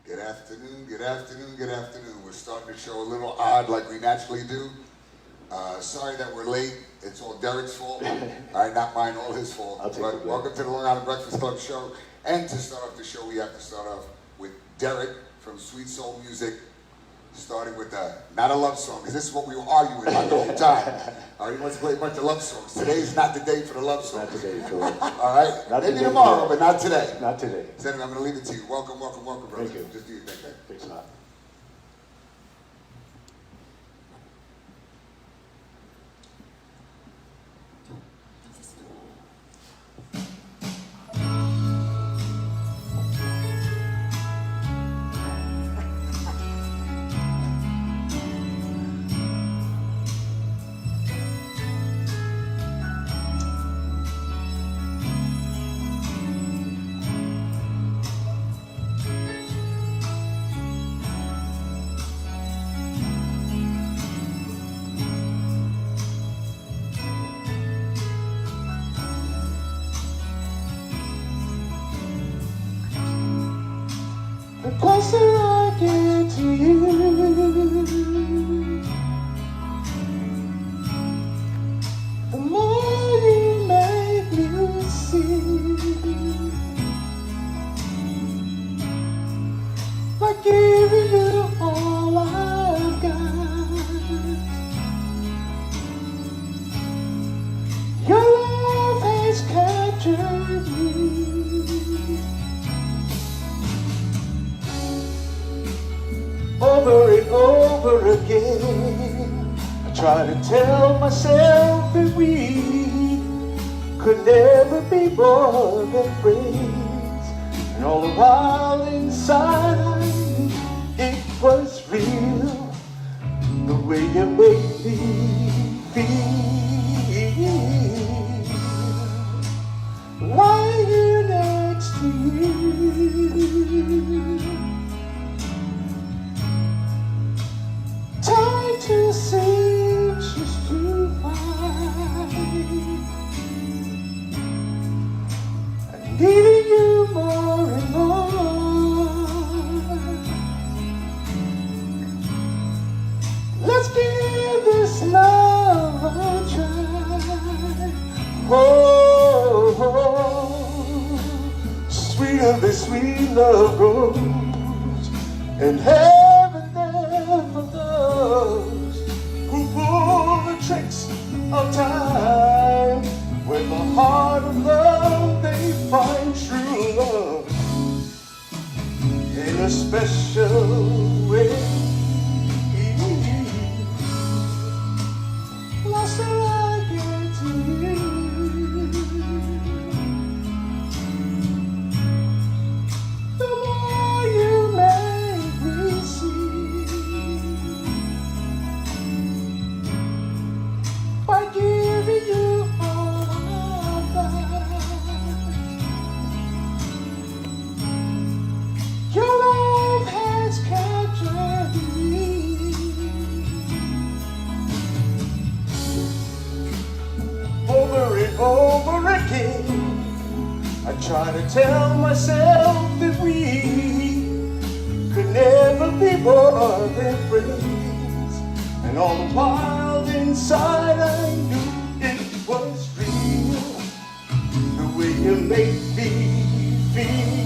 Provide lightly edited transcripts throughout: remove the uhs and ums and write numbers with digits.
Good afternoon, good afternoon, good afternoon. We're starting the show a little odd like we naturally do. Sorry that we're late. It's all Derek's fault. All right, not mine, all his fault. But welcome to the Long Island Breakfast Club show. And to start off the show, we have to start off with Derek from Sweet Soul Music, starting with not a love song, because this is what we were arguing about the whole time. All right, he wants to play a bunch of love songs. Today's not the day for the love songs. Not today, Phil. All right? Not maybe tomorrow, but not today. Not today. So anyway, I'm going to leave it to you. Welcome, welcome, welcome, brother. Thank you. Just do your thing, man. Thanks a lot. The closer I get to you, the more you make me see. Like giving you all I've got. Your love has captured me. Over and over again, I try to tell myself that we could never be more than friends. And all the while inside I knew it was real, the way you made me feel. Lying here next to you, time to seems just to fly. I'm needing you more and more. Let's give this love a try. Oh, oh, sweeter than sweet love grows, and heaven never knows who pull the tricks of time. When the heart of love they find true love in a special way. Closer I get to you, the more you make me see. By giving you all I've got, your love has captured me. Over and over again, I try to tell myself that we could never be more than friends. And all the while inside I knew it was real, the way you make me feel.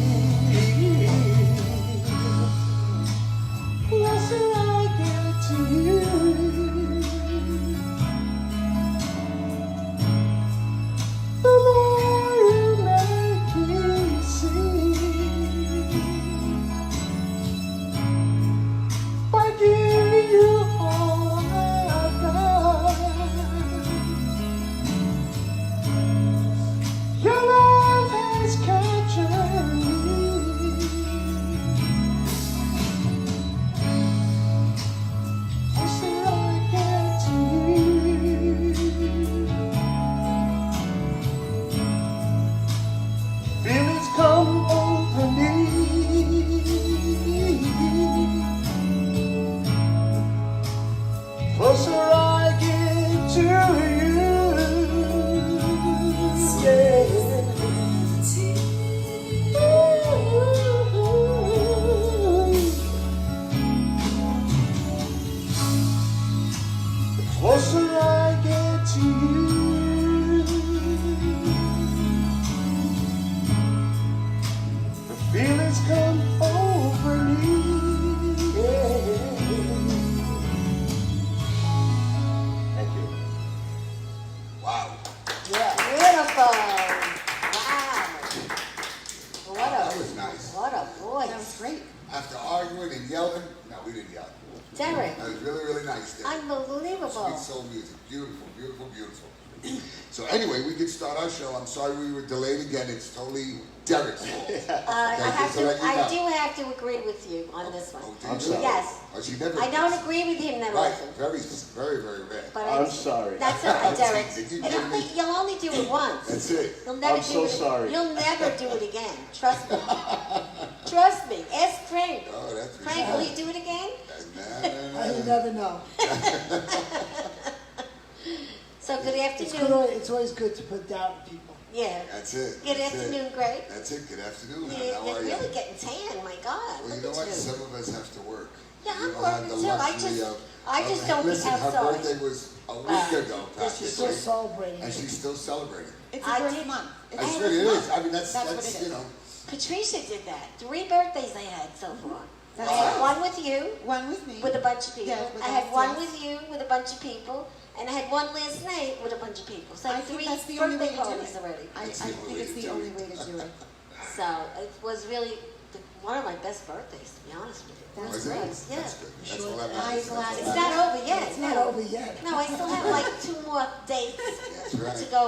Closer I get to you, the more you make me see. By giving you all I has come over me. Yeah. Thank you. Wow. Yeah. Beautiful. Wow. That was nice. What a voice. That was great. After arguing and yelling, no, we didn't yell. Derek. That was really, really nice. Derek. Unbelievable. Sweet soul music. Beautiful, beautiful, beautiful. So anyway, we can start our show. I'm sorry we were delayed again. It's totally Derek's fault. I do know. have to agree with you on this one. Oh, do I'm you? sorry. Yes. Oh, she never I don't does. agree with him that Right. often. Very, very, very rare. But I'm sorry. That's all right, Derek. Did you You'll only do it once. That's it. You'll never I'm so sorry. You'll never do it again. Trust me. Trust me. Ask Frank. Oh, that's Frank, will you do it again? You never know. So good It's afternoon. it's always good to put down people. Yeah. That's it. Good That's afternoon, it. Greg. That's it. Good afternoon. You're How are you? really getting tan. My God. Well, you Look know at what? you. Some of us have to work. Yeah, We I'm don't have working the too. luxury I just don't be listen, her outside. birthday was a week ago, this is Still practically, celebrating. and she's still celebrating. It's I a birth did- month. I It's sure it is. I mean, that's what it is. you know. Patricia did that. 3 birthdays I had so far. That's I had right. one with you, One with me. with a bunch of people. Yes, with I had us, one yes. with you, with a bunch of people. And I had one last night with a bunch of people. So I I had think 3 that's the only way birthday to do parties it. already. I That's the only think way it's to the do only it. way to do it. So it was really one of my best birthdays, to be honest with you. It was Was it? great. Yeah. That's good. That's Sure. all that I'm matters. glad That's It's all that not over yet. It's not no. over yet. No, I still have like 2 more dates That's right. to go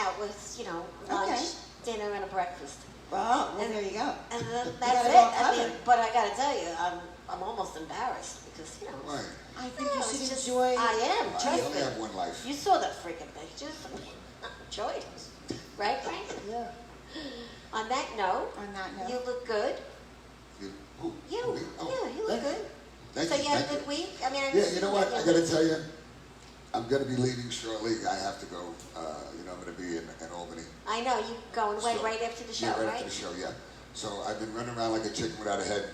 out with, lunch, Okay. dinner, and a breakfast. Well, there you go. And then got that's it it. all I mean, covered. but I gotta tell you, I'm almost embarrassed because Right. I think no, you it's should just- enjoy. I am. I Trust only me. have one life. You saw the freaking pictures. Enjoyed it, right, Frank? Yeah. On that note, On that note. you look good. Who? You, Me? Oh, yeah, you look thank good. Thank So you. you had a Thank good week. I mean, Yeah, you know what? I gotta tell you, I'm gonna be leaving shortly. I have to go. I'm gonna be in Albany. I know you going away So- right after the show, Yeah, right right? after the show. Yeah. So I've been running around like a chicken without a head,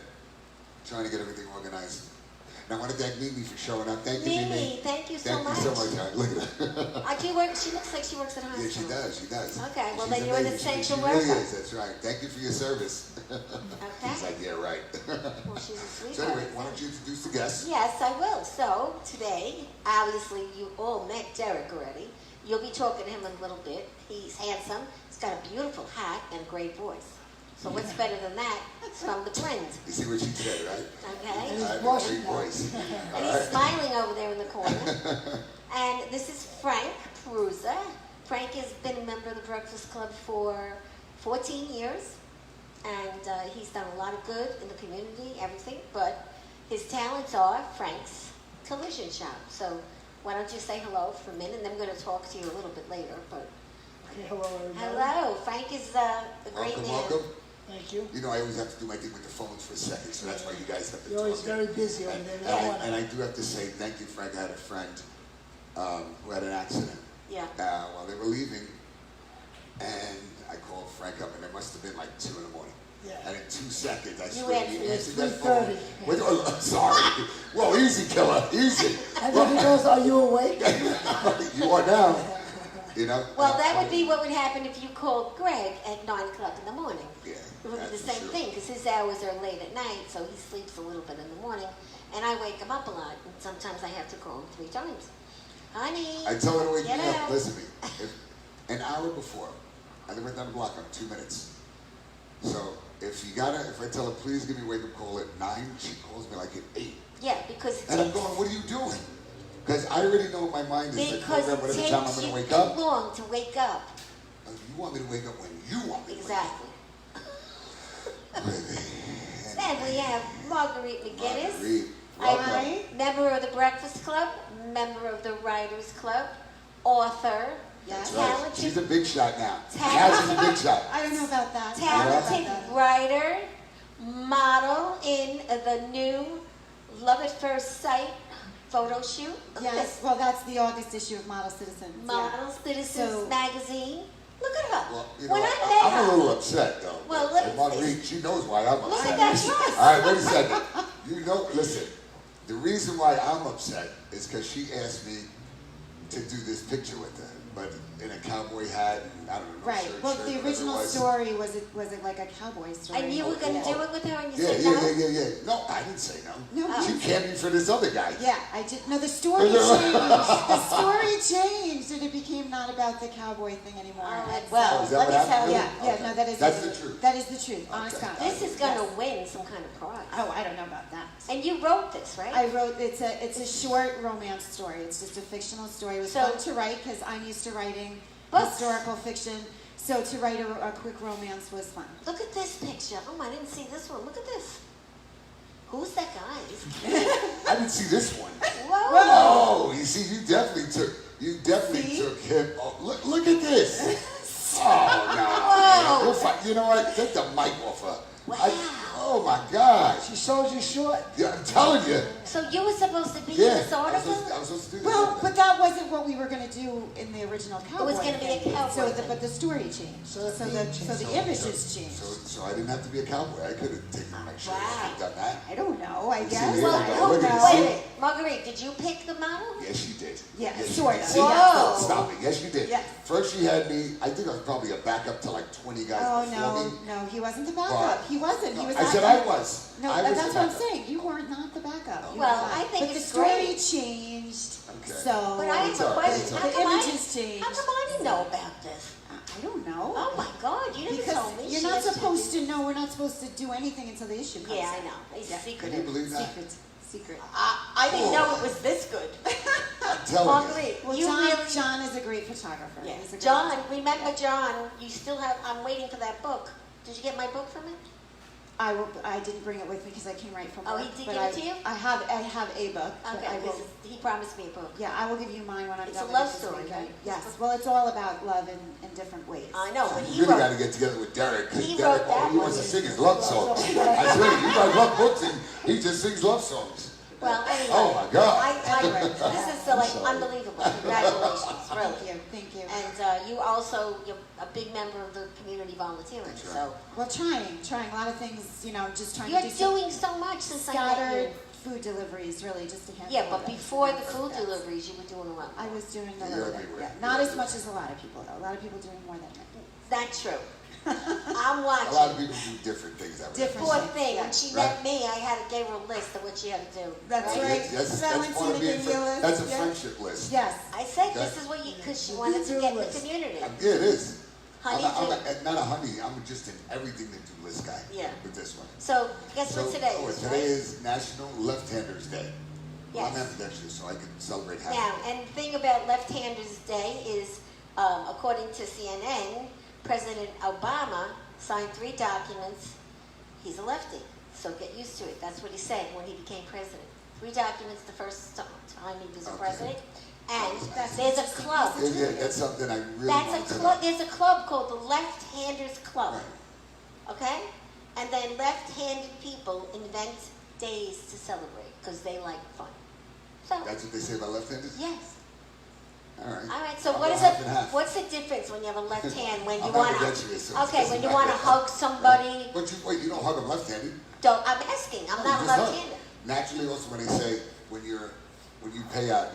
trying to get everything organized. And I want to thank Mimi for showing up. Thank you, Mimi. Mimi, thank you so Thank much. you so much. All right, look at her. I do work. She looks like she works at a Yeah, hospital. she does. She does. Okay, well, She's then you're an amazing. essential She really worker. is. That's right. Thank you for your service. Okay. He's like, yeah, right. Well, she's a So sweetheart. anyway, why don't you introduce the guests? Yes, I will. So today, obviously, you all met Derek already. You'll be talking to him in a little bit. He's handsome. He's got a beautiful hat and a great voice. So what's better than that from the twins? You see what she said, right? Okay. He's I have a blushing great now. voice. And he's smiling over there in the corner. And this is Frank Perusa. Frank has been a member of the Breakfast Club for 14 years. And he's done a lot of good in the community, everything. But his talents are Frank's collision shop. So why don't you say hello for a minute, and then I'm going to talk to you a little bit later. But Okay, hello, everybody. hello, Frank is a great Welcome, man. welcome. Thank you. You know, I always have to do my thing with the phones for a second, so that's why you guys have to You're always talk. very busy over there. And, No and, wonder. and I do have to say thank you, Frank. I had a friend who had an accident Yeah. while they were leaving, and I called Frank up, and it must have been like 2 in the morning. Yeah. And in 2 seconds, I You swear, answered he it. answered that phone. 3:30. With, oh, sorry. Whoa, easy, killer, easy. And then he goes, are you awake? You are now. You know. Well, that would be what would happen if you called Greg at 9 o'clock in the morning. Yeah. It would be the that's for same sure. thing, because his hours are late at night, so he sleeps a little bit in the morning, and I wake him up a lot, and sometimes I have to call him 3 times. Honey, I tell her to wake get me up. out. Listen to me. If, an hour before, I live right down the block. I'm 2 minutes. So if I tell her please give me a wake up call at 9, she calls me like at 8. Yeah, because it And I'm takes, going, what are you doing? Because I already know in my mind is the because program it whatever time I'm takes going you to wake too up. long to wake up. Oh, you want me to wake up when you want me to Exactly. wake up. Then we have Marguerite McGinnis. Marguerite, I'm welcome. a member of the Breakfast Club, member of the Writers Club, author, Yes. Right. talented, She's a big shot now. Talented. Now she's a big shot. I don't know about that. talented I don't know about writer, model in the new Love at First Sight photo shoot. that. Yes, well, that's the August issue of Model Citizens. yeah. Model Citizens So- magazine. Look at her. Well, you know, when I I'm met a her, little upset though. Well, let And me- Marguerite, she knows why I'm look upset. at that dress. All right, wait a second. You know, listen. The reason why I'm upset is because she asked me to do this picture with her. but in a cowboy hat and I don't know. Right. Shirt, Well, shirt, the whatever original it was. story was it like a cowboy story? And you were going to do it with her, and you Yeah, said yeah, no? yeah. No, I didn't say no. No, She you- canned me for this other guy. Yeah, I did. No, the story changed. The story changed, and it became not about the cowboy thing anymore. Oh, And well, Oh, is that let what me happened? tell you. yeah, yeah, Okay. no, that is That's the truth. That is the truth. Honest Okay. God. This is going to Yes. win some kind of prize. Oh, I don't know about that. And you wrote this, right? I wrote it's a short romance story. It's just a fictional story. It was So- fun to write because I'm used to writing Books. historical fiction. So to write a quick romance was fun. Look at this picture. Oh, I didn't see this one. Look at this. Who's that guy? I didn't see this one. Whoa. Oh, you see, you definitely See? took him. Oh, look at this. Oh no, Whoa. man. We'll fight. You know what? Take the mic off her. Wow. Oh my gosh. She sold you short. Yeah, I'm telling you. So you were supposed to be in Yeah, this I was article? supposed to do Well, that. but that wasn't what we were going to do in the original cowboy. was gonna be a thing. cowboy So, thing. but the story changed. So So, the the theme so the changed. images changed. So I didn't have to be a cowboy. I could have taken my shirt off and done that. I don't know. I See, guess. here Well, we go. who, Look at wait this. a minute. Marguerite, did you pick the model? Yes, you did. Yeah, yes, sort you did. of. See? Whoa. Stop it. Yes, you did. Yes. First, she had me. I think I was probably a backup to like 20 guys Oh before me. no, he wasn't the backup. He wasn't. No, He was. I not said the- I was. No, I was that's the what I'm backup. saying. You were not the backup. You Well, were not. I think but it's the story great. changed. Okay. So But I have It's a all right, question. it's all How the come images changed. How come I didn't know about this? I don't know. Oh my God, you didn't Because tell me. you're She not has to supposed do- to know. We're not supposed to do anything until the issue comes. Yeah, I out. know. It's Yeah. secret. Can you believe that? Secret. I didn't know it was this good. I'm telling you. Marguerite, Well, you John, really... John is a great photographer. Yeah. He's a great John, photographer. remember John, you still have... I'm waiting for that book. Did you get my book from him? I didn't bring it with me because I came right from Oh, work. he did but give it to you? I have a book. but Okay, I will, he promised me a book. yeah, I will give you mine when I'm It's done a with love it this story, weekend. right? Yes. Well, it's all about love in different ways. I know, but You he really got to wrote... get together with Derek because He Derek, wrote that all he one. wants to sing is love songs. I swear, you guys love books and he just sings love songs. Well, anyway. Oh my God. This is like unbelievable. Congratulations, really. Thank you. And you also, you're a big member of the community volunteering. That's right. So Well, trying a lot of things. You know, just trying you're to do some doing so much since I met scattered you. food deliveries, really, just to handle. Yeah, but it. before the food Yes. deliveries, you were doing a lot. I was doing a You're little bit. everywhere. Yeah. Not You're as much as a lot of people, though. A lot of people doing more than me. Not true. I'm A lot of watching. people do different things. That way. Different. Poor thing. When Yeah. she Right. met me, I gave her a list of what she had to do. That's right. That's Valentina part of being gave you a list, That's a yeah. friendship list. Yes. I said Okay. this is what you, because she wanted to get in the community. Yeah, it is. Honey, Not a honey. I'm just an everything to do list guy. Yeah. With this one. So guess what today is, Today right? is National Left-Handers Day. Well, I'm Yes. ambidextrous, so I can celebrate happy. Now, and the thing about Left-Handers Day is, according to CNN, President Obama signed 3 documents. He's a lefty, so get used to it. That's what he said when he became president. 3 documents the first time he was a Okay. president. And That's there's a interesting. club. Yeah, that's something I really That's want a to club. know. There's a club called the Left-Handers Club. Right. Okay? And then left-handed people invent days to celebrate because they like fun. So, That's what they say about left-handers? yes. All right. All right, so I'll what go is half it? and half. What's the difference when you have a left hand when you I'm want ambidextrous, so to? it Okay, doesn't when you matter. want to hug somebody. But you don't hug them left-handed. Don't. I'm asking. I'm not You just hug. left-handed. Naturally, also when they say when you pay out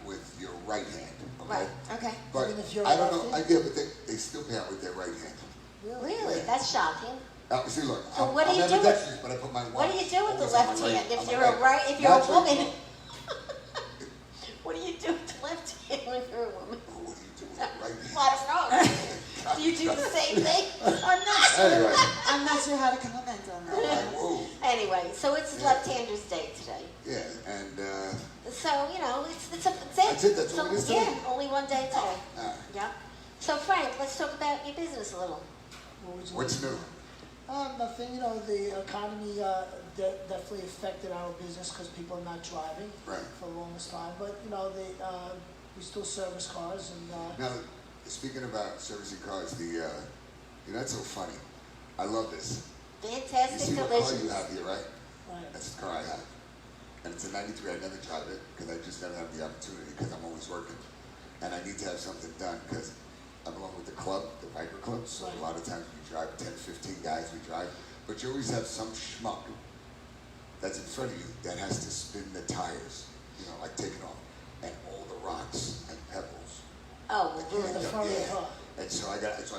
with your right hand. Okay. Right. Okay. But Even if you're I don't know. lefty? But they still pay out with their right hand. Really? Yeah. That's shocking. See, look. So I'm, what do I'm you do with- ambidextrous, but I put my What do you do with the always on my left right- hand on if my you're if you're a Naturally, woman? What do you do with the left hand when you're a woman? What do you do with the right hand? I don't know. Do you do the same thing? I'm not sure. Anyway. I'm not sure how to comment on that. Like, whoa. Anyway, so it's Yeah. Left-Handers Day today. Yeah, and So, you know, it's it. That's it, that's so, all it is yeah, today? only one day today. uh, Yeah. So, Frank, let's talk about your business a little. What would you what's like? new? Nothing. You know, the economy definitely affected our business because people are not driving Right. for the longest time. But you know, we still service cars, and Now, speaking about servicing cars, you know, that's so funny. I love this. You Fantastic, see what car delicious. you have here, right? right. That's the car I have. And it's a 93. I never drive it because I just never have the opportunity because I'm always working. And I need to have something done because I belong with the club, the biker club. So a lot of times we drive 10, 15 guys, we drive. But you always have some schmuck that's in front of you that has to spin the tires, you know, like take it off. And all the rocks and pebbles Oh, In the front of the car. And so I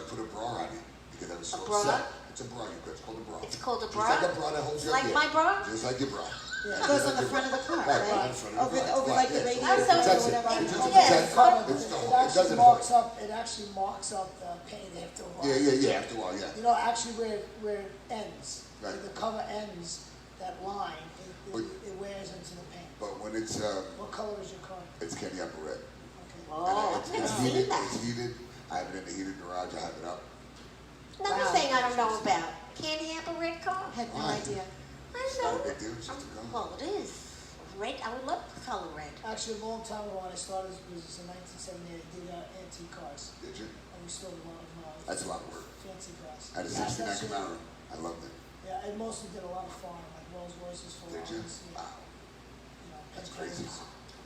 put a bra on it because I was so A bra? upset. It's a bra, it's called a bra. it's called a Just bra? like a bra that holds your Like dick. my bra? Just like your bra. It goes on the front of the car, Right, right? in front of the car. Over like the Yeah, radiator I'm so- or That's it. whatever. It's just a Yes. protect- It it's the- actually doesn't marks hold. up. It actually marks up the paint after a while. Yeah, after a while, yeah. You know, actually, where it ends, Right. where the cover ends, that line, But- it wears into the paint. But when it's What color is your car? it's candy apple red. Okay. Oh, It's I've never heated, seen that. it's heated. I have it in the heated garage, I have it up. Another Wow. thing I don't know about. Candy apple red car? I had no Why? idea. I It's don't not a know. big deal, it's just a car. Well, it is. Red, I would love the color red. Actually, a long time ago when I started this business in 1978, I did antique cars. Did you? And we sold a lot of That's a lot of work. fancy cars. I had a Yeah, 69 that's it. Camaro. I loved it. Yeah, I mostly did a lot of foreign, like Rolls Royces, Did you? Ferraris. Yeah, Wow, you know, that's Bentleys. crazy.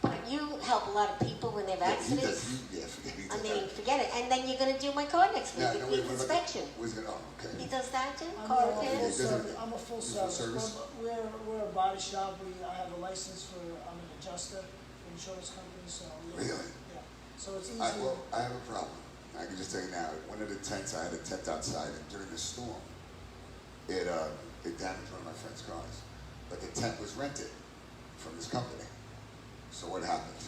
But you help a lot of people when they have Yeah, he does, accidents. he I does mean, that. forget it. And then you're going to do my car next week, Yeah, the no, wait, what about inspection. Was it, oh, okay. He does that too? I'm Car a repair? full doesn't- service. I'm a full you full service. service? We're a body shop. I have a license for. I'm an adjuster for insurance companies. So yeah. Really? Yeah. So it's easy. Well, I have a problem. I can just tell you now. One of the tents, I had a tent outside, and during the storm, it damaged one of my friend's cars. But the tent was rented from this company. So what happened?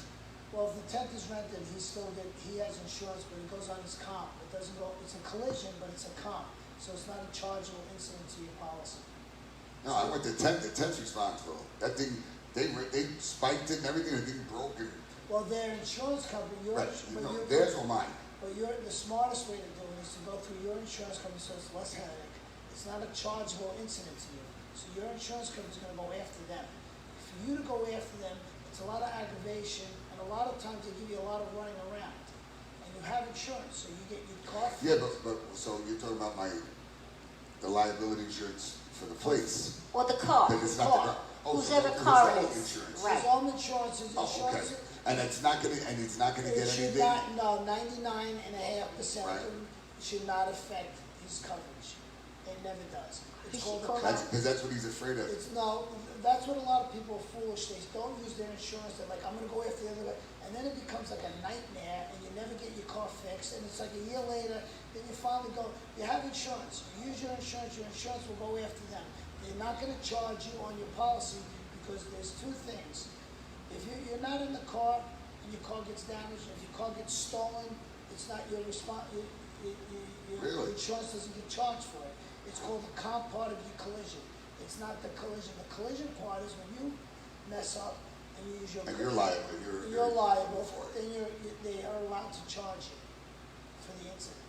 Well, if the tent is rented, he has insurance, but it goes on his comp. It doesn't go. It's a collision, but it's a comp. So it's not a chargeable incident to your policy. No, I went to tent. The tent's responsible. That thing, they spiked it and everything. The thing broke and Well, their insurance company. right. Theirs or mine. But the smartest way to do it is to go through your insurance company so it's less headache. It's not a chargeable incident to you. So your insurance company is going to go after them. For you to go after them, it's a lot of aggravation, and a lot of times they give you a lot of running around. And you have insurance, so you get your car fixed. Yeah, but so you're talking about the liability insurance for the place. Or the car? But it's not the car. Oh, Whose so ever there's car no is. insurance. Right. His own insurance is Oh, okay. insurance. And it's not gonna It get should anything. not, no, 99.5% Right. of them should not affect his coverage. It never does. It's He called should a call That's comp. because that's what he's afraid of. No, that's what a lot of people are foolish. They don't use their insurance. They're like, I'm gonna go after the other guy. And then it becomes like a nightmare and you never get your car fixed. And it's like a year later, then you finally go, you have insurance. You use your insurance will go after them. They're not gonna charge you on your policy because there's two things. If you're not in the car and your car gets damaged, if your car gets stolen, it's not your your Really? insurance doesn't get charged for it. It's called the comp part of your collision. It's not the collision. The collision part is when you mess up and you use your And you're liable. You're liable, for it. then they are allowed to charge you for the incident.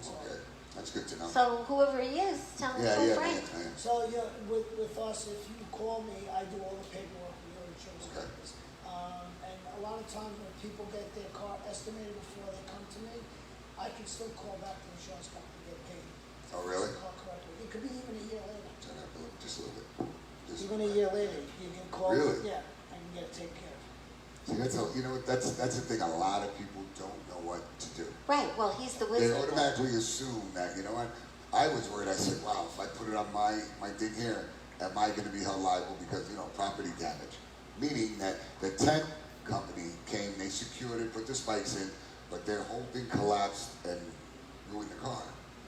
So, Okay, that's good to know. So whoever he is, tell him to Yeah, call yeah, Frank. man. so yeah, with us, if you call me, I do all the paperwork with your insurance Okay. companies. And a lot of times when people get their car estimated before they come to me, I can still call back the insurance company to get paid. Oh, really? The car correctly. It could be even a year later. Turn up just a little bit. Just- Even a year later, you can call. Really? Yeah, I can get it taken care of. See, you know what? That's the thing. A lot of people don't know what to do. Right, well, he's the They wizard. automatically assume that, you know what? I was worried. I said, wow, if I put it on my thing here, am I going to be held liable because, property damage? Meaning that the tent company came, they secured it, put the spikes in, but their whole thing collapsed and ruined the car.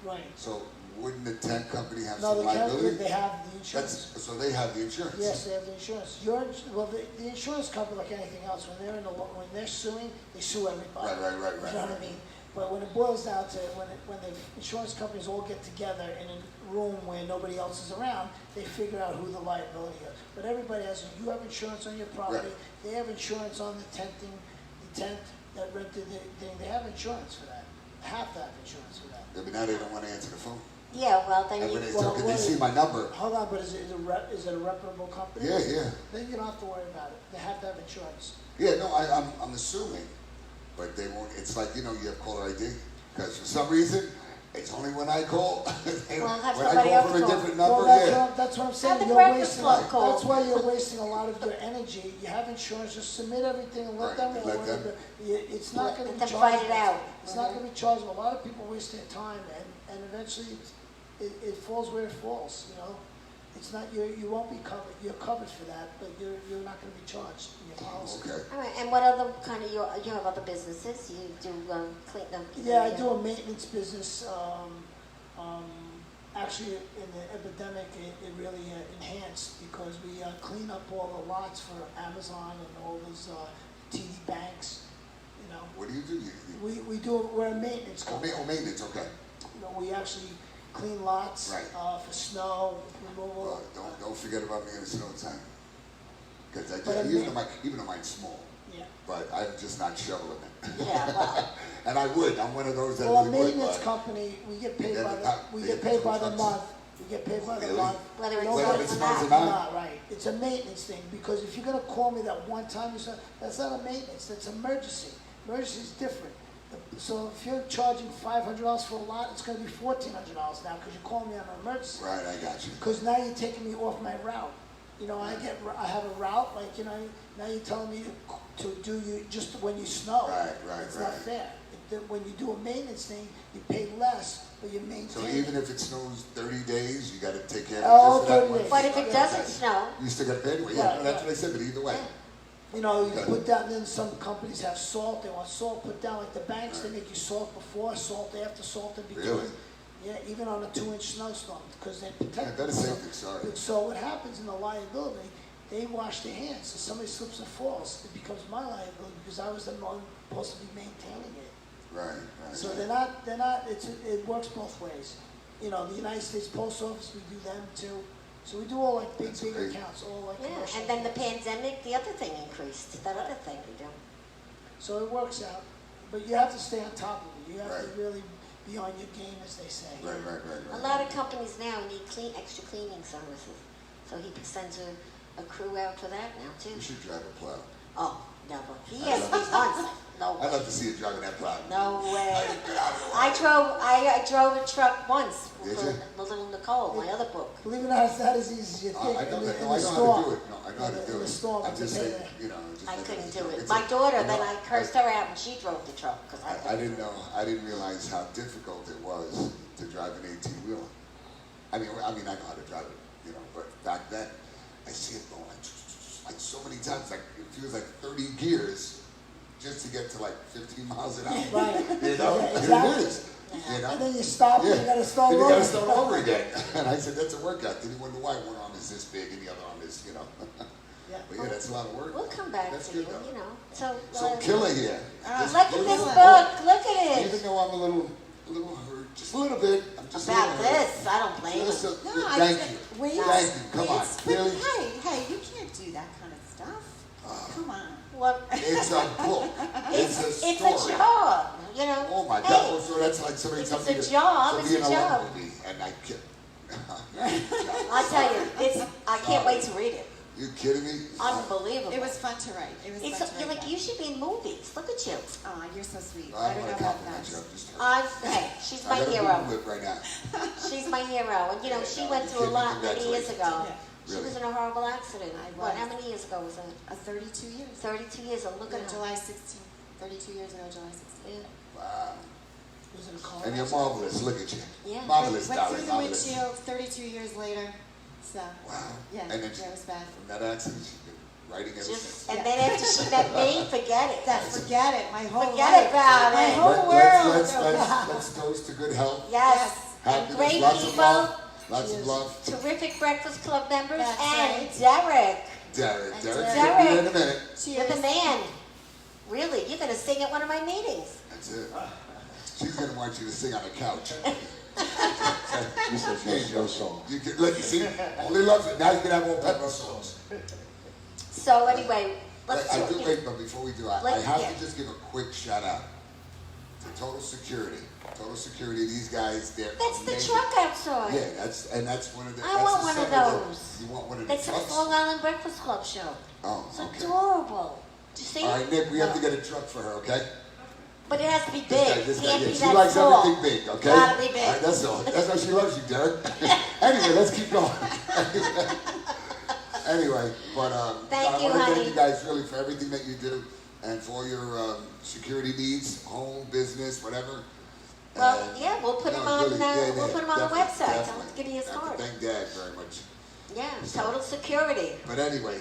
Right. So wouldn't the tent company have No, some they can't, liability? they have the insurance. So they have the insurance. Yes, they have the insurance. The insurance company, like anything else, when they're suing, they sue everybody. Right. You know what I mean? But when it boils down to when the insurance companies all get together in a room where nobody else is around, they figure out who the liability is. But everybody has. You have insurance on your property. Right. They have insurance on the tent that rented the thing. They have insurance for that. They have to have insurance for that. Yeah, but now they don't want to answer the phone. Yeah, well, then And when you, they tell, can they see my number? Hold on, but is it a reputable company? Yeah. Then you don't have to worry about it. They have to have insurance. Yeah, no, I'm assuming, but they won't. It's like you have caller ID because for some reason it's only when I call. Well, have when I somebody call else from a call. different number, Well, that's what I'm saying. Have the You're breakfast wasting. club call. That's why you're wasting a lot of your energy. You have insurance. Just submit everything and let Right, them. let them. It's not going to be Let them chargeable. fight it out. It's not going to be chargeable. A lot of people waste their time, and eventually it falls where it falls. it's not, you won't be covered, you're covered for that, but you're not gonna be charged in your policy. Okay. All right, and what other kind of, you have other businesses? You do clean them? Yeah, I do a maintenance business. Actually, in the epidemic, it really enhanced because we clean up all the lots for Amazon and all those TD banks. You know, What do you do? we do. We're a maintenance company. Maintenance, okay. You know, we actually clean lots Right. For snow removal. Well, don't forget about me in the snow time. Because But even though mine's small, Yeah. but I'm just not shoveling it. Yeah, well, And I would. I'm one of those that Well, a really would. maintenance But company, we get paid Yeah, by but the not- we they get get paid by food the trucks. month. We get paid by the Really? month. whether it's No, Whether snows it's or snows or not. not. Right. It's a maintenance thing because if you're gonna call me that one time, that's not a maintenance. That's emergency. Emergency is different. So if you're charging $500 for a lot, it's gonna be $1,400 now because you're calling me on an emergency. Right, I got you. Because now you're taking me off my route. You know, I have a route, like, you know, now you're telling me to do you just when you snow. Right, It's not right. fair. When you do a maintenance thing, you pay less, but you maintain. So even if it snows 30 days, you got to take care Oh, of it just for that 30 one. days. But if it doesn't snow, You still got to pay anyway. Yeah, Right, no, that's right. what I said. But either way, You know, you Okay. put down, then some companies have salt, they want salt put down, like the banks, they make you salt before, salt after, salt in between. Really? Yeah, even on a 2-inch snowstorm, because they yeah, protect. that is safety. Sorry. So what happens in the liability, they wash their hands, so somebody slips and falls, it becomes my liability, because I was the one supposed to be maintaining it. Right. So they're not, it works both ways. You know, the United States Post Office, we do them too. So we do all like big, That's big great. accounts, all like yeah, commercial. and then the pandemic, the other thing increased, that other thing you do. So it works out, but you have to stay on top of it. You have Right. to really be on your game, as they say. Right. A lot of companies now need extra cleaning services, so he sends a crew out for that now too. You should drive a plow. Oh, never. He asked me once. No I'd way. love to see you driving that plow. No way. Get out of the way. I drove a truck once Did for you? the little Nicole, my other book. Believe it or not, it's not as easy as you think. I know in that. the No, I know storm. how to do it. No, I know how to In do the it. storm, I'm just they saying, pay you know. Just I making couldn't a do joke. it. It's My a- daughter, you then know, I cursed her out and she drove the truck because I didn't know. I didn't realize how difficult it was to drive an 18-wheeler. I mean, I know how to drive it, you know. But back then, I see it going like so many times. Like it feels like 30 gears just to get to like 15 miles an hour. Right. You know, Yeah, and exactly. it is. You know. And then you stop and you gotta start Then you over. gotta start over again. And I said, that's a workout. Then you wonder why one arm is this big and the other arm is, you know. Yeah. But yeah, that's a lot of work. we'll come back That's to you, good, though. you know. So, So Killer here. look at this little- book. Look at Even it. though I'm a little hurt, just a little bit. I'm just a About little hurt. this, I don't blame Just him. a- No, thank you. Wait, Thank you. Come on. but Really? hey, you can't do that kind of stuff. Come on. What? It's a book. It's a story. It's a job, you know. Oh my Hey, God. Oh, so that's like somebody If telling it's me a to job, to it's be a in a job. love movie, and I can't. I'll tell you, I can't wait to read it. You kidding me? Unbelievable. It was fun to write. It was It's fun to you're write. like, you should be in movies. Look at you. Oh, you're so sweet. I I don't want know to about compliment that. you. I'm just Hey, she's I my gotta hero. Google it right now. She's my hero. And you know, she Yeah, went you through a kidding me? lot many years ago. Yeah. She Really? was in a horrible accident. I What, was. how many years ago was it? 32 years. 32 years. And look at her. July 16th. 32 years ago, July 16th. Yeah. Wow. Was it a car And you're accident? marvelous. Look at you. Yeah. Marvelous, Went darling. through the Marvelous. windshield 32 years later. So, Wow. yeah, And then that was bad. from that accident, she's been writing ever Just, since. and then after she met me, forget it. Forget it. My whole Forget life. about My it. whole world. Let's toast to good health, Yes. And happiness, great lots of people, love, lots of love. terrific Breakfast Club members, That's and right. Derek. Derek, And Derek's Derek. gonna be there in a minute. You're the man. Really, you're going to sing at one of my meetings. That's it. She's gonna want you to sing on the couch. You said There you no go. song. You can look. You see, only loves it. Now you can have all pepper sauce. So anyway, let's I talk. do wait, but before we do, I Let- have yeah. to just give a quick shout out to Total Security. Total Security, these guys, they're That's the amazing. truck outside. Yeah, that's one of the. I that's want the one of center that- those. You want one of the That's a trucks? Long Island Breakfast Club show. Oh, It's okay. adorable. Do you see? All right, Nick, we have to get a truck for her, okay? But it has to be This guy, big. this guy, Can't yeah, be she that likes small. everything big, okay? Gotta be big. All right, that's all. That's why she loves you, Derek. Anyway, let's keep going. Anyway, but Thank I you, want to honey. thank you guys really for everything that you do and for all your security needs, home, business, whatever. Well, And, yeah, we'll put no, him on. really, yeah, We'll yeah, put him on the definitely, website. Tell him definitely. to give you his I have to card. thank Dad very much. Yeah, total security. But anyway,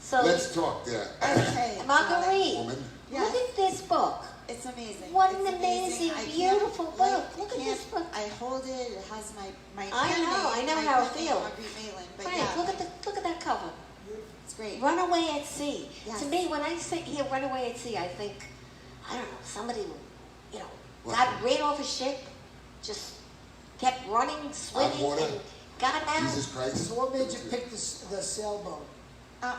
So, let's talk there. Okay. Marguerite, Woman. Yes. look at this book. It's amazing. What It's an amazing, I can't, beautiful like, book. I Look at can't- this book. I hold it. It has my I handmade, know my how it handmade feels. Marguerite Malin. But Frank, yeah, look at that cover. it's great. Runaway at Sea. Yes. To me, when I hear Runaway at Sea, I think, I don't know, somebody, What? got rid off a ship, just kept running, swimming, water? and got out. Jesus Christ. So what made you pick the sailboat?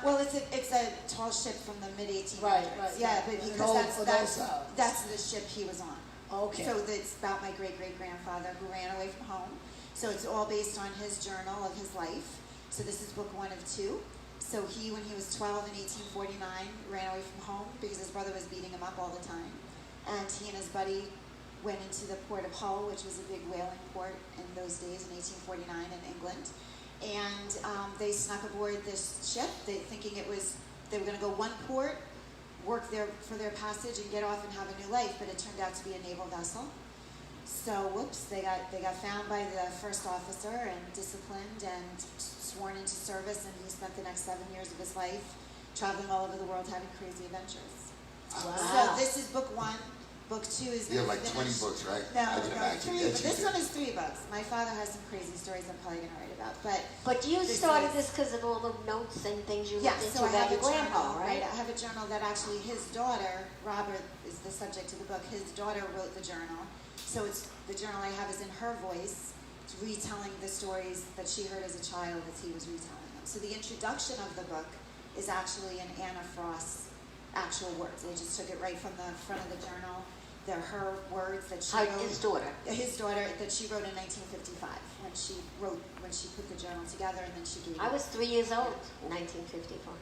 Well, it's a tall ship from the mid 1800s. Right. Yeah, but An because old house. that's the ship he was on. Okay. So it's about my great-great-grandfather who ran away from home. So it's all based on his journal of his life. So this is book 1 of 2. So he, when he was 12 in 1849, ran away from home because his brother was beating him up all the time. And he and his buddy went into the port of Hull, which was a big whaling port in those days in 1849 in England. And they snuck aboard this ship, thinking they were going to go one port, work for their passage, and get off and have a new life. But it turned out to be a naval vessel. So whoops, they got found by the first officer and disciplined and sworn into service. And he spent the next 7 years of his life traveling all over the world having crazy adventures. Wow. So this is book 1. Book 2 is You have like finished. 20 books, right? No, I can imagine. 3. Yeah, But you this do. one is 3 books. My father has some crazy stories I'm probably going to write about. But you This started is- this because of all the notes and things you Yeah, looked into so I have about a your grandpa, journal, right? I have a journal that actually his daughter, Robert, is the subject of the book. His daughter wrote the journal. So it's the journal I have is in her voice, retelling the stories that she heard as a child as he was retelling them. So the introduction of the book is actually in Anna Frost's actual words. They just took it right from the front of the journal. They're her words that she wrote. His daughter. His daughter that she wrote in 1955 when she put the journal together, and then she gave I it. was 3 years old in 1954.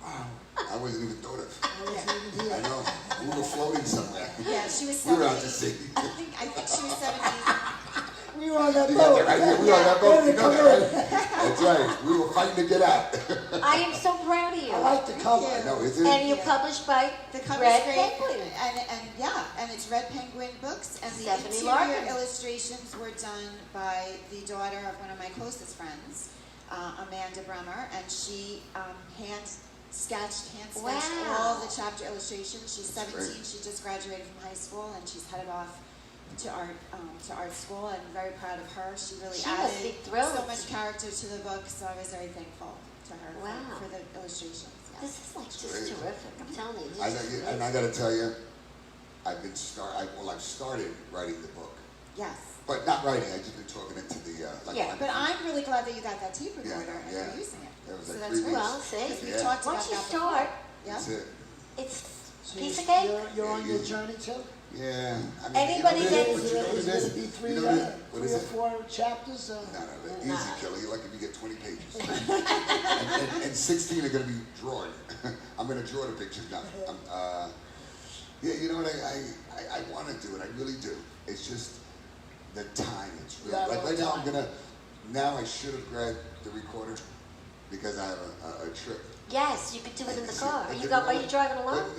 Wow. I wasn't even thought of. I wasn't even here. I know. We were floating somewhere. Yeah, she was We 70. were out to sea. I think she was 70. We were on that You got boat. that right here. We were on that boat. You know Come that, right? That's right. We were fighting to get out. I am so proud of you. I like the cover. I know, is it? And you're Yeah. published by The cover's Red great, Penguin. and it's Red Penguin Books, and the Stephanie interior Larkin. illustrations were done by the daughter of one of my closest friends, Amanda Bremer, and she hand sketched Wow. all the chapter illustrations. She's That's 17. great. She just graduated from high school, and she's headed off to art school. And very proud of her. She really She must added be thrilled. so much character to the book. So I was very thankful to her Wow. for the illustrations. Yeah. This is like just great. terrific. I'm telling you. I This know, is and I got to tell you, I've started writing the book, Yes. but not writing. I've just been talking into the Yeah, But I'm really glad that you got that tape Yeah, recorder and yeah. you're using it. That was So like that's 3 great. weeks. Well, see? Because we Yeah. talked Once about you that start, Yeah. That's it. it's So piece you- of cake. You're on your Yeah. journey too? Yeah. I mean, Anybody you know, that- but you know what Is it it is? going to be three, You know what is or it? 4 chapters? No, easy, Nah. Kelly. You're lucky if you get 20 pages. and 16 are going to be drawing. I'm going to draw the pictures now. Yeah, you know what? I want to do it. I really do. It's just the time. It's really, Yeah, like well, right now, I'm time. going to, now I should have grabbed the recorder because I have a trip. Yes, you could do it in the car. I Are you could go? do Are it. you driving alone?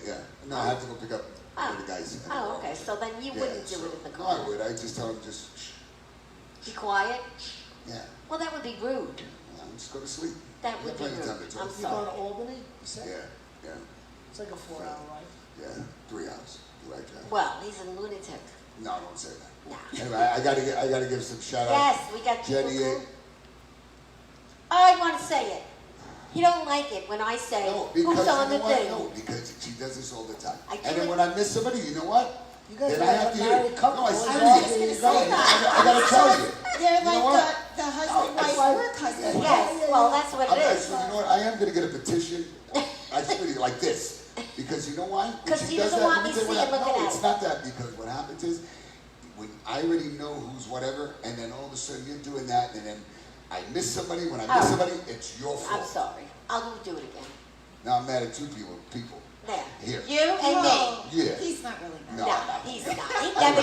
Yeah. No, I have to go pick up one of the guys. in the Oh, car. okay. So then you Yeah, wouldn't do so- it in the No, car. I would. I just tell him just, shh. Be quiet. Yeah. Well, that would be rude. I'm just go to sleep. That You would got be plenty of time rude. to talk. I'm You going to sorry. Albany? You said? Yeah. It's like a 4-hour ride. Yeah, 3 hours. Right there. Well, he's a lunatic. No, don't say that. Nah. Anyway, I gotta give some shout out. Yes, we got people. Jenny. Cool. Oh, I want to say it. You don't like it when I say No, because who's on you the know what? thing. No, because she does this all the time. I do And then it- when I miss somebody, you know what? You guys Then are I have a to hear. married couple. No, I What's see wrong? you. There you No, go. I gotta tell you. They're You know like what? the husband, that's wife, why- work husband. Yes, well, that's what it You is. know what? I am gonna get a petition. I swear to you, like this. Because you know why? When 'Cause she he does doesn't that, want let me tell you what seeing happens. looking No, at it's it. not that. Because what happens is, when I already know who's whatever, and then all of a sudden you're doing that, and then I miss somebody. When I miss Oh. somebody, it's your fault. I'm sorry. I'll do it again. Now I'm mad at 2 people. There. Here. You and me. Yeah. He's not really mad. No, No, I'm not. he's not. He never.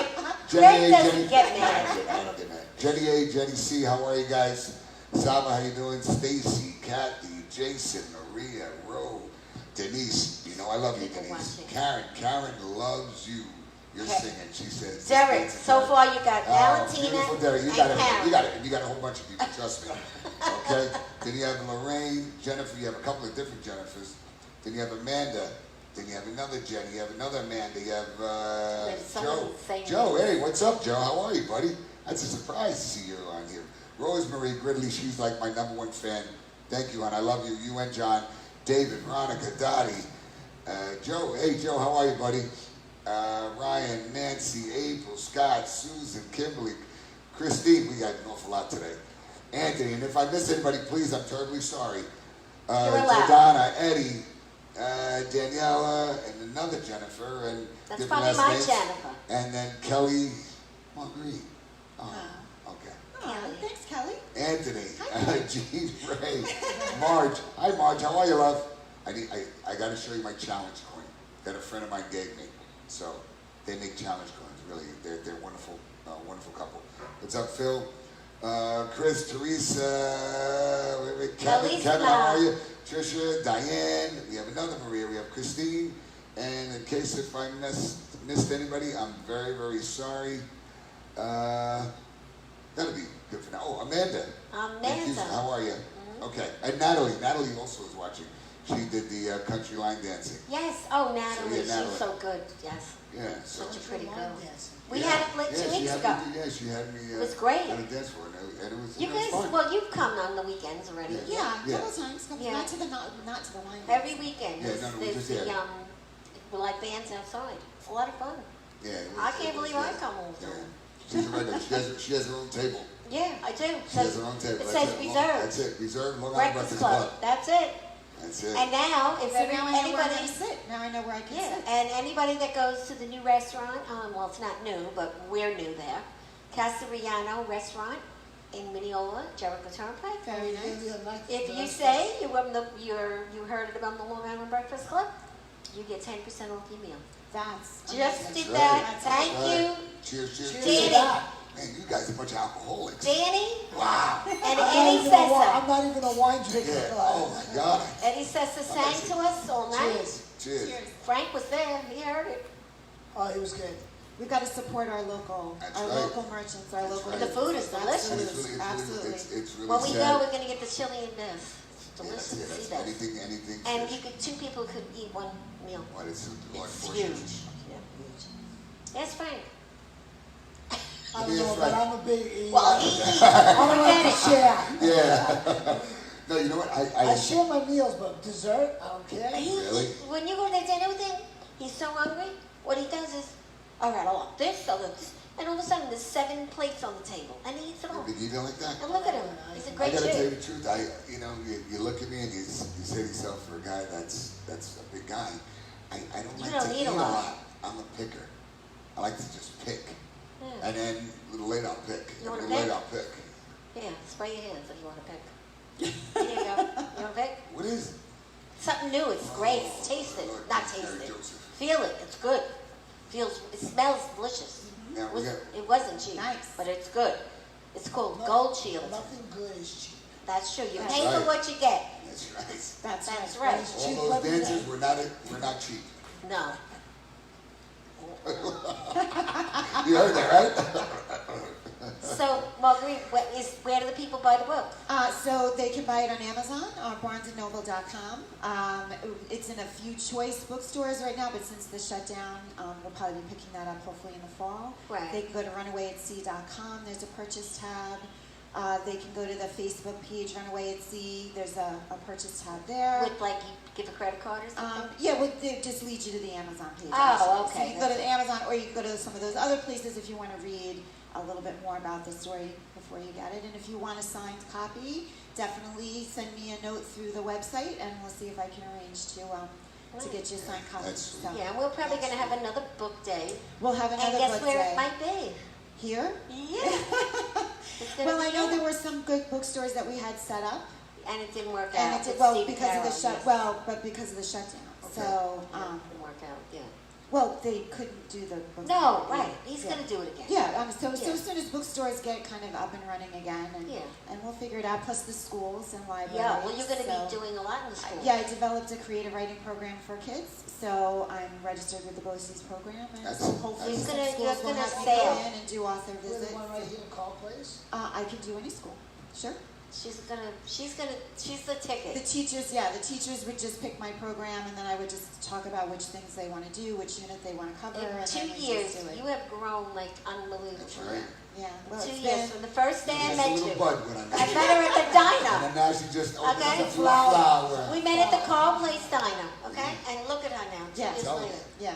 Jenny Greg A, doesn't Jenny, get mad. I don't get mad. Jenny A, Jenny C, how are you guys? Saba, how you doing? Stacy, Kathy, Jason, Maria, Ro, Denise. You know I love you, People Denise. watching. Karen loves you. You're Okay. singing. She says. Derek, so far you got Valentina Beautiful Derek. You and got it. Karen. You got it. And you got a whole bunch of people. Trust me. Okay. Then you have Lorraine, Jennifer. You have a couple of different Jennifers. Then you have Amanda. Then you have another Jen. You have another Amanda. You have There's someone Joe. saying Joe, this. hey, what's up, Joe? How are you, buddy? That's a surprise to see you on here. Rosemary Gridley, she's like my #1 fan. Thank you, hon. I love you. You and John. David, Veronica, Dottie, Joe. Hey, Joe, how are you, buddy? Ryan, Nancy, April, Scott, Susan, Kimberly, Christine. We got an awful lot today. Anthony, and if I miss anybody, please, I'm terribly sorry. You're allowed. Jordana, Eddie, Daniela, and another Jennifer, and That's different probably last my names. Jennifer. And then Kelly Marguerite. Oh, okay. Oh, thanks, Kelly. Anthony, Jean Ray, Marge. Hi, Marge. How are you, love? I got to show you my challenge coin that a friend of mine gave me. So they make challenge coins. Really, they're wonderful, wonderful couple. What's up, Phil? Chris, Teresa, Kevin, how are you? Trisha, Diane. We have another Maria. We have Christine. And in case if I missed anybody, I'm very, very sorry. That'll be good for now. Oh, Amanda. Thank you. How are you? Okay. And Natalie. Natalie also is watching. She did the country line dancing. Yes. Oh, Natalie. So, yeah, Natalie. She's so good. Yes. Yeah. So. Such a pretty girl. Dancing. We had it like 2 weeks ago. She had me. It was great. At a dance for her, and it was. You it was guys, fun. well, you've come on the weekends already. Yeah. Yeah, a couple times. Yeah. Not to the line. Every weekend. Yeah, no, we there's just- the yeah. like bands outside. It's a lot of fun. Yeah. It was, I can't it was, believe I yeah. come all the Yeah. time. She's a regular. She has her own table. Yeah, I do. She has her own table. It That's says it. reserved. That's it. Reserved Long Island Breakfast Breakfast Club. Club. That's it. That's it. And now, if So now I know where I'm anybody, going to sit. Now I know where I can yeah, sit. and anybody that goes to the new restaurant, well, it's not new, but we're new there. Casariano Restaurant in Mineola, Jericho Turnpike. Very nice. If you say you heard about the Long Island Breakfast Club, you get 10% off your meal. That's Just amazing. did right. that. That's Thank you, Cheers, cheers, Danny. cheers. Man, you guys are a bunch of alcoholics. Danny. Wow. And I'm not Eddie even a wine- Sessa. I'm not even a wine drinker. Yeah. Oh my God. Eddie Sessa sang to us all night. Cheers. Cheers. Cheers. Frank was there. He heard it. Oh, he was good. We've got to support our local, That's right. local merchants, our local. right. The food is delicious. And Absolutely, absolutely. it's really When we sad. go, we're going to get the chili and beef. It's Yeah, delicious that's it. to see That's that. anything. And fish. you could, 2 people could eat 1 meal. What is it? What It's portion? huge. Yeah. Yes, Frank. I don't Yes, know, but right. I'm a big eater. Well, I don't like to share. Yeah. No, you know what? I share my meals, but dessert, I don't care. Really? When you go to that dinner with him, he's so hungry. What he does is, all right, I'll have this, I'll have this. And all of a sudden, there's 7 plates on the table. And he eats it all. Did you like that? And look at him. He's a I great gotta tell you dude. the truth. You look at me and you say to yourself, for a guy that's a big guy, I don't You like don't to eat eat a a lot. lot. I'm a picker. I like to just pick. Yeah. And then a little later I'll pick. You A wanna little later pick? I'll pick. Yeah, spray your hands if you want to pick. There you go. You want to pick? What is it? Something new. It's great. Taste it. Lord, Not Mary taste it. Joseph. Feel it. It's good. It smells delicious. Now, we got, It wasn't cheap, Nice. but it's good. It's called No- Gold Shield. Nothing good is cheap. That's true. You That's pay for right. what you get. that's right. That's That's right. right. It's cheap, All let those me dances know. were not cheap. No. You heard that, right? So, Marguerite, where do the people buy the book? So they can buy it on Amazon or barnesandnoble.com. It's in a few choice bookstores right now, but since the shutdown, we'll probably be picking that up hopefully in the fall. Right. They can go to runawayatsea.com. There's a purchase tab. They can go to the Facebook page, Runaway at Sea. There's a purchase tab there. With, like, you give a credit card or something? Yeah, well, it just leads you to the Amazon page. Oh, actually. okay. So you can go to the Amazon, or you can go to some of those other places if you want to read a little bit more about the story before you get it. And if you want a signed copy, definitely send me a note through the website, and we'll see if I can arrange to get you a signed copy. That's So Yeah, and we're probably going to have another book day. we'll have And another guess book where day. it might be? Here? Yeah. It's gonna Well, be I know here. there were some good bookstores that we had set up, And it didn't work and out. it did with well Steve because of the Carroll, shut. yes. Well, but because of the shutdown. Okay. So Yeah, it didn't work out, yeah. Well, they couldn't do the book. No, right. He's Yeah. going to do it again. Yeah, so Yeah. as soon as bookstores get kind of up and running again, and Yeah. and we'll figure it out. Plus the schools and libraries. Yeah, well, you're going to so- be doing a lot in the school. Yeah, I developed a creative writing program for kids, so I'm registered with the BOCES program, and That's- so hopefully You're some gonna- schools you're will gonna have me sail. come in and do author We're visits. the one right here in Carl Place. I can do any school, sure. She's the The ticket. teachers would just pick my program, and then I would just talk about which things they want to do, which unit they want to cover, In and 2 then we years, just do it. you have grown like unbelievable. That's right. Yeah, well, 2 it's years been, from the first day I Just a met little you. bud when I met I you. met her at the And diner. then now she just opened Okay. up a flower. We met at the Carl Place diner, okay? And look at her now, 2 Yeah. years Tell me. later. yeah.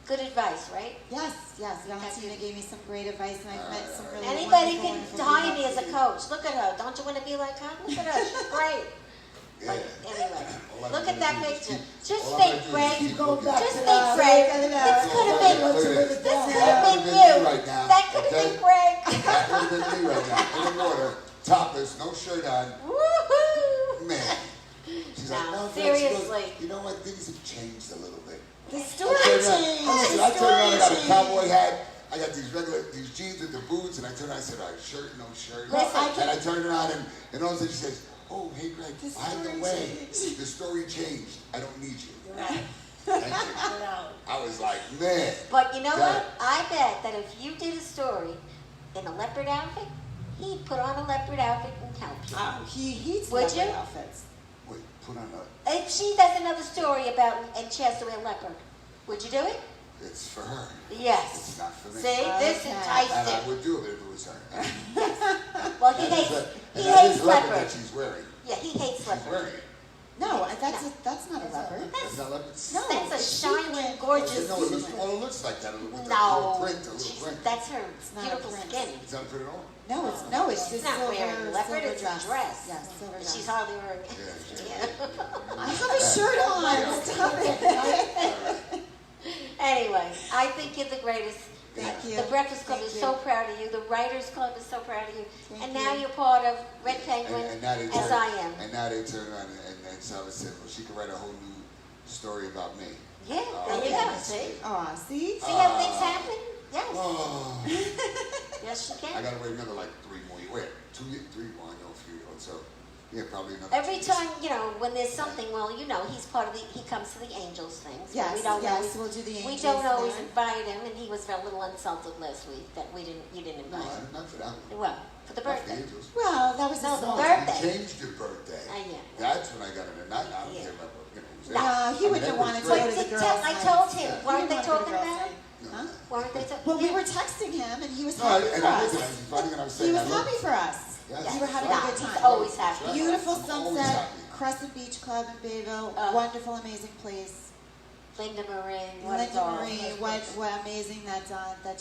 Good advice, right? Yes. Valentina gave me some great advice, and I've met some really Anybody wonderful, can wonderful hire people. me as a coach. Look at her. Don't you want to be like her? Look at her. She's great. Yeah. But anyway, All I'm look at gonna that do is picture. keep- Just all I'm think, gonna do is Greg. keep Going looking back at Just it. think, look Greg. at it. This could have been. Look at Look this. at This that. could have been That you. would've been me right now, That could have okay? been Greg. That would have been me right now. In the water, topless, no shirt on. Woohoo! Man. She's like, No, no, Fred," she goes, seriously. you know what? Things have changed a little bit. The I story turned around- changed. listen, The I turned around, I got a story cowboy changed. hat. I got these jeans with the boots, and I turned around and said, all right, shirt, no shirt. Listen. And I turned around, and all of a sudden she says, oh, hey, Greg, The by the story way, changed. the story changed. I don't need you. You're out. Thank you. You're out. I was like, man. But you know Got what? it. I bet that if you did a story in a leopard outfit, he'd put on a leopard outfit and help you. Oh, he's Would lovely you? outfits. Wait, put on If she does another story about and she has to wear leopard, would you do it? it's for her. Yes. It's not for me. See, this Okay. enticed And I him. would do it if it was her. Well, he And hates that he hates is leopard leopard. that she's wearing. Yeah, he hates She's leopard. wearing it. No, that's not a leopard. That's not leopard. No, That's a it's shiny, sequin. gorgeous. No, it looks like that. With the No, little print, a little she's- print. that's her not a beautiful print. skin. It's not print at all. No, it's She's just not silver, wearing leopard, silver it's dress. a dress. Yes, silver dress. She's hardly wearing it. Yeah. I have a shirt on. Yeah. Stop it. Anyway, I think you're the greatest. Thank you. The Breakfast Club Thank is you. so proud of you. The Writers Club is so proud of you. Thank And now you. you're part of Red Penguin, And now they as turn, I am. And now they turn around and Sally said, well, she can write a whole new story about me. Yeah, there you okay, go. that's See? good. Aw, see? See how things happen? Yes. Oh, Yes, you I can. gotta wait another like 3 more years. Wait, 2 years, 3 more, I know a few years. So, yeah, probably another Every 2 years. time, when there's something, well, he's part of he comes to the Angels things. Yes, we don't yes, always, we'll do the We Angels don't always there. invite him, and he was a little insulted last week that you didn't No, invite him. not for that one. Well, for the Not for the birthday. Angels. Well, that was No, a the small. birthday. You changed your birthday. Yeah. That's when I got it. Not, I don't Yeah. care about, who's No, there. he wouldn't have wanted to great. go to the But girls' I night. told him, Yeah. weren't He they didn't want to talking go to the girls' about it? night. No, Huh? Weren't they talking? Well, we were texting him, and he was No, happy and for I us. looked at him, he's funny, and I was He saying, was I look- happy for us. Yes, We were having No, a good he's time. always happy. Right. Beautiful I'm always sunset, happy. Crescent Beach Club in Bayville. Uh, Wonderful, amazing place. Linda Marie, what a Linda doll. Marie, what amazing that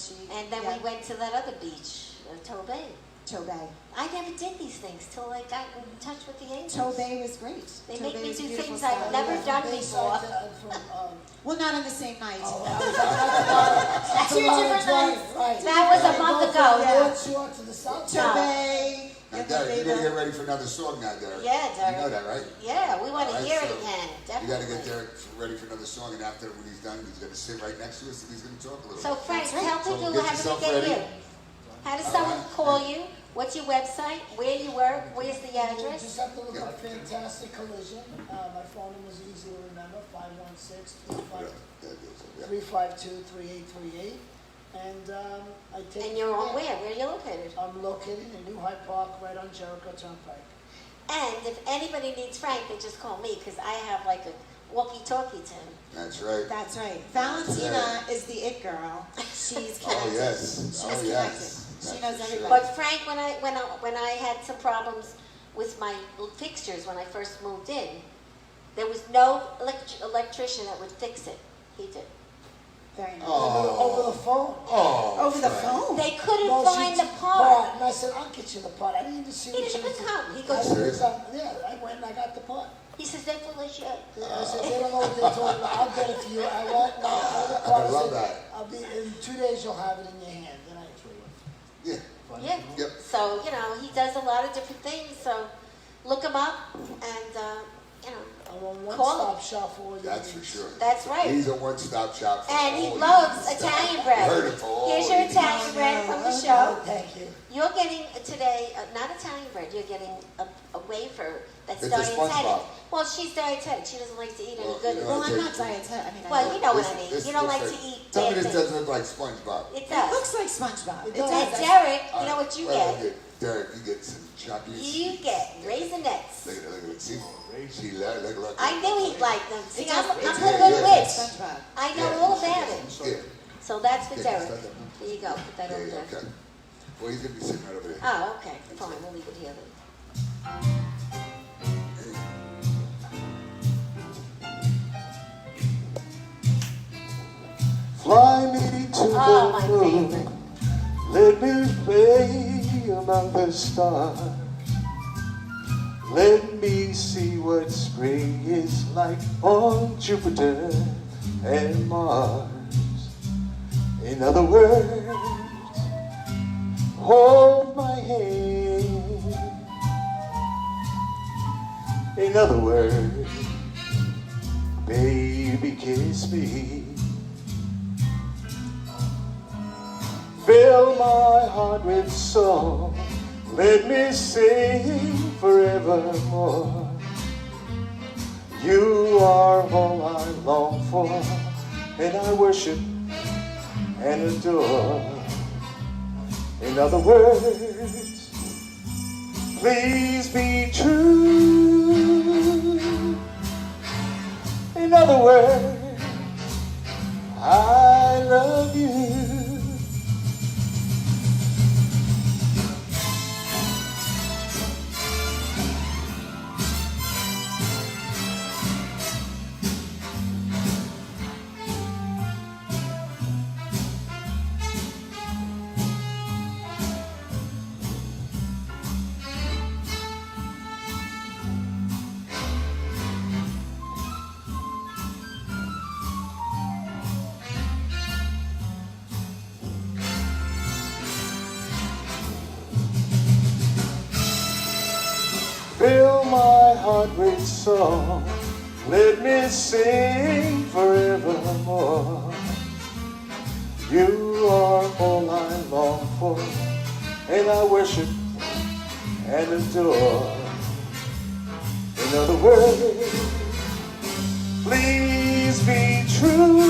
she. And then we went to that other beach, Tobay. Tobay. I never did these things till I got in touch with the Angels. Tobay was great. They Tobay make me was a do beautiful things I've spot. never done From before. Bayside to- from, Well, not on the same night. That's Two different nights. Right. That was a Right. month Go ago. from Yeah. North Shore to the south shore. Tobay. Now, and then Derek, you gotta Bayville. get ready for another song now, Derek. Yeah, Derek. You know that, right? Yeah, we want to All right, hear it so again, You definitely. gotta get Derek ready for another song, and after when he's done, he's gonna sit right next to us, and he's gonna talk a little So bit. Frank, That's right. tell So people get how do yourself they get ready. you? How does All someone right. call you? What's your website? Where you work? Where's the You address? just have to look up Fantastic Collision. My phone number is easy to remember, 516-352-3838. And I take. And you're on where? Where are you located? I'm located in New Hyde Park, right on Jericho Turnpike. And if anybody needs Frank, they just call me because I have like a walkie-talkie to him. That's right. That's right. Valentina is the it girl. She's connected. Oh, yes. She's Oh, connected. yes. She That's knows for everybody. But Frank, when I had some problems with my fixtures when I first moved in, there was no electrician that would fix it. He did. Very nice. Oh. Over the phone. Oh, Over the Frank. phone. They couldn't No, find she- the part. And I said, I'll get you the part. I didn't even see He what didn't you even was come. He I goes, Serious? yeah, I went and I got the part. he says, they're full of shit. I said, they don't know what they're talking about. I'll get it for you. I want no, the part. I love said, that. I'll be in 2 days. You'll have it in your hand. Then I threw it. Yeah. Yeah. Yep. So, he does a lot of different things. So look him up and, I'm one-stop shop for all your That's for needs. sure. That's right. He's a one-stop shop for And he all loves your needs. Italian You bread. heard it for all Here's your your needs. Italian bread from the show. Thank you. You're getting today, not Italian bread, you're getting a wafer that's It's a dietetic. SpongeBob. Well, she's dietetic. She doesn't like to eat any Well, good. you know, Well, I'm Okay. not dietetic. I mean, Well, you know what I This- mean. this- You don't this like to thing- eat Tell me bad this things. doesn't look like SpongeBob. It it does. looks like SpongeBob. It does. And does. Derek, you All know right, what you well, get? Derek, you get some chocolates. You get raisinets. Look at it. See? She look. I knew he'd like them. See, It I'm does- a it's good good. witch. SpongeBob. I know Yeah. all about it. Yeah. So that's for Yeah, Derek. start that one. There you go. Put that Yeah, over yeah, there. okay. Well, he's gonna be sitting right over there. Oh, okay. Fine. We'll leave it here then. Fly me to Oh, my the moon. favorite. Let me play among the stars. Let me see what spring is like on Jupiter and Mars. In other words, hold my hand. In other words, baby, kiss me. Fill my heart with song. Let me sing forevermore. You are all I long for, and I worship and adore. In other words, please be true. In other words, I love you. Fill my heart with song. Let me sing forevermore. You are all I long for, and I worship and adore. In other words, please be true.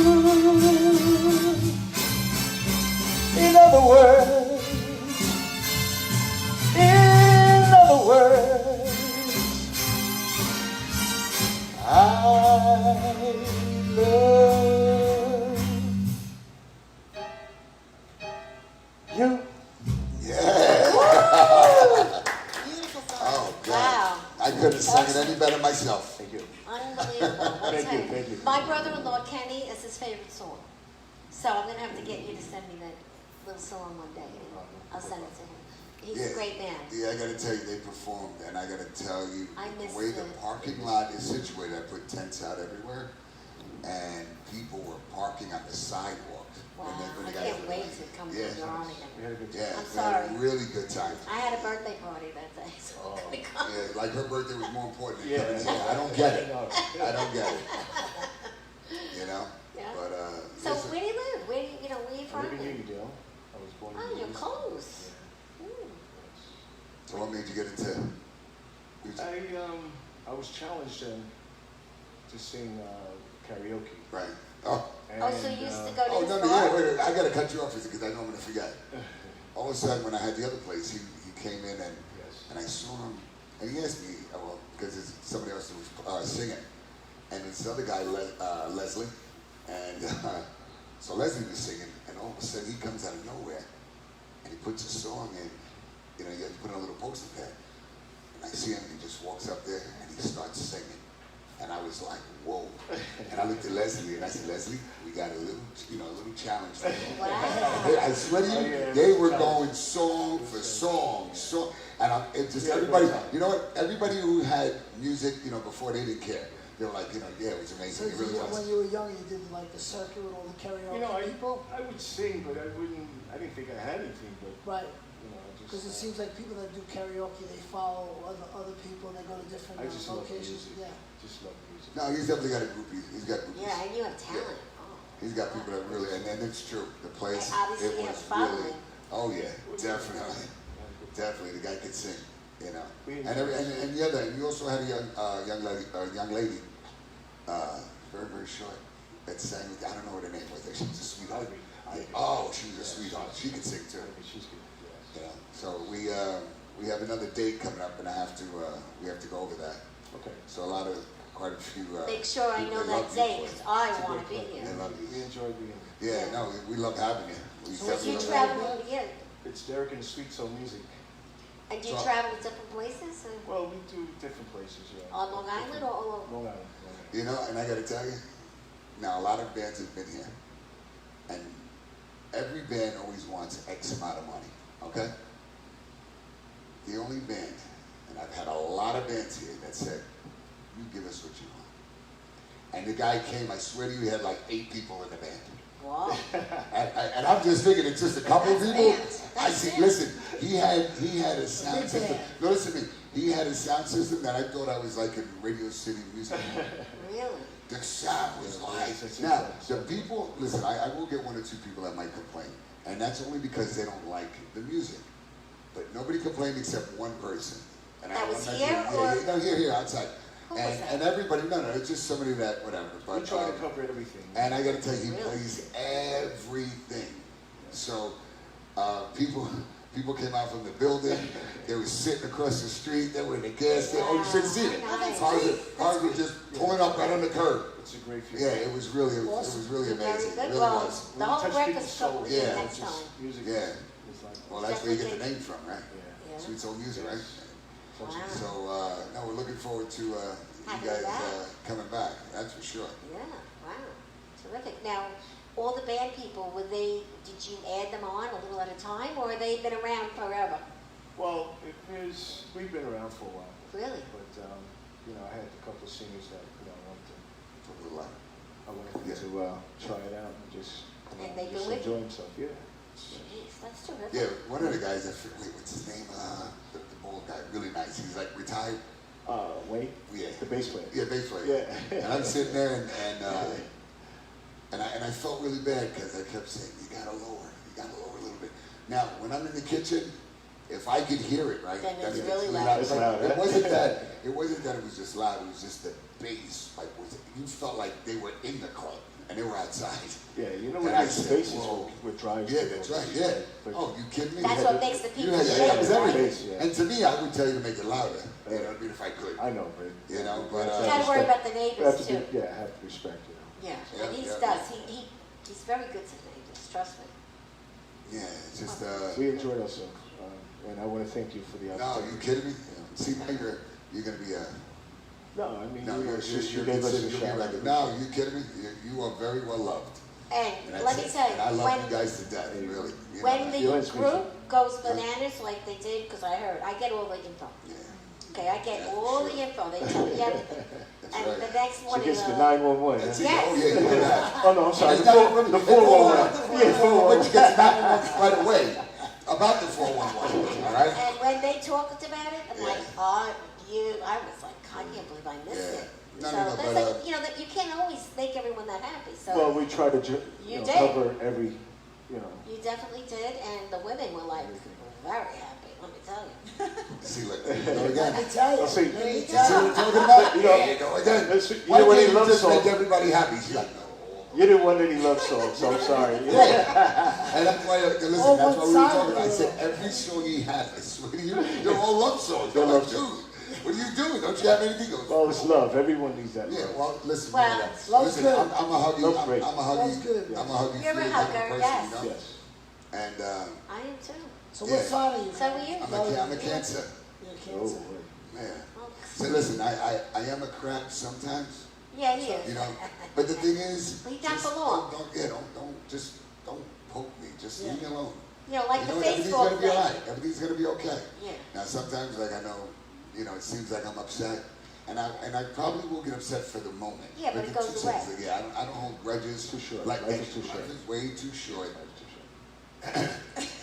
In other words, in other words, I love you. Yeah. Beautiful song. Oh, God. Wow. I couldn't have sung it any better myself. Thank you. Unbelievable. I'll Thank tell you, thank you. My brother-in-law, Kenny, is his favorite song. So I'm going to have to get you to send me that little song one day. I'll send it to him. He's a great man. Yeah, I gotta tell you, they performed, and I gotta tell you, I the missed way the it. parking lot is situated, I put tents out everywhere, and people were parking on the sidewalk. Wow. when I the guys can't were wait playing. to come Yeah. to John We again. had a good time. Yeah, I'm we had sorry. a really good time. I had a birthday party that day. So Oh. Yeah, like her birthday was more important than Yeah. coming here. I don't get it. No. I don't get it. You know? Yeah. But, So listen, where do you live? Where do you know, where are you I from? live in Unionville. I was born in Oh, you're Unionville. close. Mm. so what made you get into music? I was challenged to sing karaoke. Right. Oh, Oh, so you used to go to oh this no, bar? yeah, wait, I gotta cut you off because I know I'm gonna forget. All of a sudden, when I had the other place, he came in and Yes. I saw him, and he asked me, well, because somebody else was singing, and this other guy, Leslie, and so Leslie was singing, and all of a sudden he comes out of nowhere, and he puts a song in, you know, you have to put on a little poster pad, and I see him, and he just walks up there, and he starts singing, and I was like, whoa, and I looked at Leslie, and I said, Leslie, we got a little challenge for you. Wow. I swear to you, they were going song for song, and it just everybody. You know what? Everybody who had music, you know, before they didn't care. They were like, you know, yeah, it was So amazing. It did really you, when was. you were young, you did like the circuit with all the karaoke You know, people? I would sing, but I didn't think I had anything, but Right. you know, Because it seems like people that do karaoke, they follow other people and they go to different I just love locations. music. Yeah. Just love music. No, he's definitely got a groupie. He's got groupies. Yeah, and you have talent. Oh. He's got people that really, and it's true. The place, And obviously it you have was following. really, oh yeah, definitely. Definitely, the guy could sing, you know. We And the other, and you also had a young lady, very, very short, that sang with, I don't know what her name was, she was a sweetheart. Oh, she was a sweetheart. She could sing too. She's good. Yeah. So we have another date coming up, and we have to go over that. Okay. So quite a few. Make sure I know they that love you date, for it. because I want to be They here. love you. We enjoy being here. Yeah, no, we love having you. We So would you definitely love travel over here? It's Derek and Sweet Soul Music. And do you So- travel to different places? Or Well, we do different places, yeah. on Long Island or all over? Long Island. You know, and I got to tell you, now a lot of bands have been here, and every band always wants X amount of money, okay? The only band, and I've had a lot of bands here that said, you give us what you want. And the guy came, I swear to you, he had like 8 people in the band. Wow. And I'm just thinking it's just a couple of people. bands. I see, listen, he had a sound system. No, listen to me. He had a sound system that I thought I was like in Radio City Music. Really? The sound was like, it's now, intense. the people, listen, I will get 1 or 2 people that might complain. And that's only because they don't like the music. But nobody complained except one person. And That I was don't here, mention- or- Yeah, no, here, outside. Who was that? And everybody, no, it's just somebody that, whatever. But, We try to cover everything. and I gotta tell you, he Really? plays everything. So, people came out from the building, they were sitting across the street, they were in the gas station. Oh, you should have seen it. Nice. Cars were just pulling up right on the curb. It's a great feeling. Yeah, it was really amazing. Very It good. really Well, was. the whole Touch breakfast people's club will souls. be Yeah. next Just time. music Yeah. is like, Well, that's where you get the Definitely. name from, right? yeah. Sweet Soul Music, right? Wow. So, no, we're looking forward to you Having guys you back. coming back. That's for sure. Yeah, wow, terrific. Now, all the band people, did you add them on a little at a time, or they been around forever? Well, we've been around for a while. Really? But, you know, I had a couple of singers that, you know, Good luck. I wanted Yeah. to try it out and just come And out they've and just been with enjoy you? himself. Yeah. Jeez, that's terrific. Yeah, one of the guys, wait, what's his name? The bald guy, really nice. He's like retired. Wayne? Yeah. The bass player. Yeah, bass player. Yeah. And I'm sitting there and I felt really bad because I kept saying, you gotta lower a little bit. Now, when I'm in the kitchen, if I could hear it, right? Then it's means really loud. It's But loud, It huh? wasn't that. It wasn't that it was just loud. It was just the bass. Like, you felt like they were in the club and they were outside. Yeah, you know And what I the said, spaces whoa. with drives. Yeah, that's right. Yeah. But Oh, you kidding me? That's You what had makes to- the people you had to- shake, it was right? everything. Yeah. And to me, I would tell you to make it louder. You know, I mean, if I could. I know, but You know, but, have to You have gotta worry respect. about the You have neighbors to too. be, yeah, have respect, you know. Yeah, Yeah, and he yeah. does. He's very good to the neighbors. Trust me. Yeah, it's just. We enjoyed ourselves, and I want to thank you for the No, opportunity. you kidding me? See, now you're gonna be a. No, I mean, No, you know, you're it's just you gave us considered a to be shout. record. No, you kidding me? You are very well loved. And And let that's me it. tell you, And I love you when guys to death, really. You know when that. You the and Sweet group Soul. goes bananas like they did, because I heard, I get all the info. Yeah, Okay, I get Yeah, all sure. the info. They tell me everything. that's And right. the next She morning, gets the 911. That's huh? it. Yes. Oh yeah, you know that. Oh no, I'm sorry. It's The not four- even- the it's 411. Yeah, 411. But you get 911 right away. About the 411, all right? and when they talked about it, I'm Yeah. like, oh, I was like, I can't believe I missed Yeah. it. No, So no, no, that's but, like, you know, that you can't always make everyone that happy. So Well, we try to You know, did. cover every, you know. you definitely did, and the women were like very happy. Let me tell you. See, look, there you go again. Let me tell you. I'll see. Let me See tell what you. I'm talking about? You know, There you go again. that's- you Why know what can't he you loves just make song? everybody happy? She's like, no. You didn't want any love songs, so I'm sorry. Yeah. And that's why, listen, Oh, that's why we were what talking. I side? said every song he has, I swear to you, they're all love songs. They're I'm like, love dude, songs. what are you doing? Don't you have anything? He goes, Well, it's love. Everyone needs that yeah, love. well, listen, Well, man, love's listen, good. I'm a hug you. Love's I'm great. a hug Love's you. good. I'm a hug you. You're a feel hugger, type of person, yes. you know? Yes. And I am too. So Yeah. what sign are you? So are you. I'm a Cancer. You're a Oh, Cancer. wait. Yeah. Well, So listen, I am a crap sometimes, yeah, he is. you know. But the thing is, He don't just belong. don't poke me. Just leave me Yeah. alone. You know, like You the know, everything's Facebook gonna be thing. alright. Everything's gonna be okay. Yeah. Now sometimes, like I know, you know, it seems like I'm upset, and I probably will get upset for the moment. Yeah, but it the goes truth away. is, like, yeah, I don't hold grudges. Too short. Like Life is too short. life is way too short. Life's too short.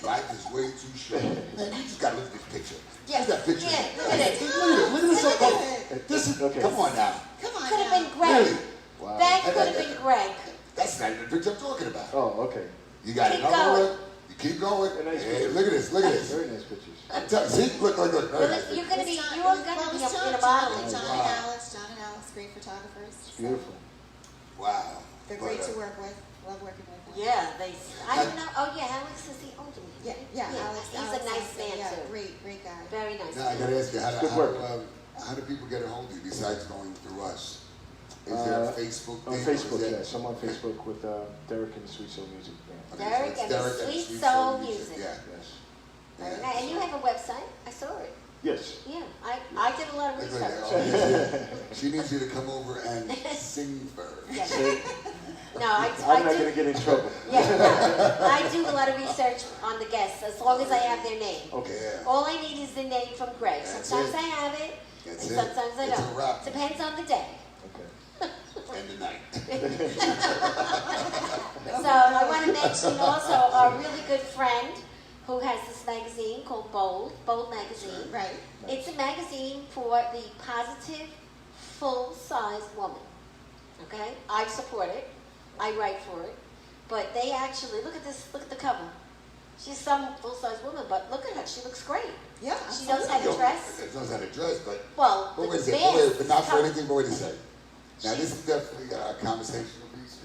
Life is way too short. Man, you just gotta look at this picture. Yeah, Look at that picture. yeah, look at it. Look at this. Look at it. This is, Okay. come on now. Come on Could have now. been Greg. Really? Wow. That could have been Greg. That's not even the picture I'm talking about. Oh, okay. You got Keep another going. one. You keep going. Very nice Hey, pictures. look at this. Look at this. Very nice pictures. I'm telling you. See? Look. Very Well, nice. you're gonna be, John- you're well, gonna be it's up in a John modeling. and Wow. Alex, great photographers. It's beautiful. Wow. They're But, great to work with. Love working with them. Yeah, I don't know. Oh yeah, Alex is the older man. Yeah, Alex. He's Alex a nice is- man yeah, too. Great guy. Very nice. Now I gotta ask you, Good work. how do people get a hold of you besides going through us? Is there a Facebook On thing, or is Facebook, that- yes. I'm on Facebook with Derek and the Sweet Soul Music Band. Okay, so Derek it's and the Derek Sweet Soul Music. Yeah. Yes. Very nice. And you have a website. I saw it. Yes. Yeah, I did a lot of Look research. at that. She needs you to come over and sing for her. Yeah. See, No, I'm not going to get in trouble. Yeah, no, I do a lot of research on the guests as long as I have their name. Okay. Yeah. All I need is the name from Greg. That's Sometimes it. I have it, That's and it. sometimes I It's a don't. wrap. Depends on the day. Okay. And the night. So I want to mention also our really good friend who has this magazine called Bold Magazine. Right. It's a magazine for the positive, full-size woman. Okay? I support it. I write for it. But they actually, look at this, look at the cover. She's some full-size woman, but look at her. She looks great. Yeah. She knows how to dress. It knows how to dress, but Well, wait a the second. bands But not for come- anything but what he said. Now this is definitely a conversational piece.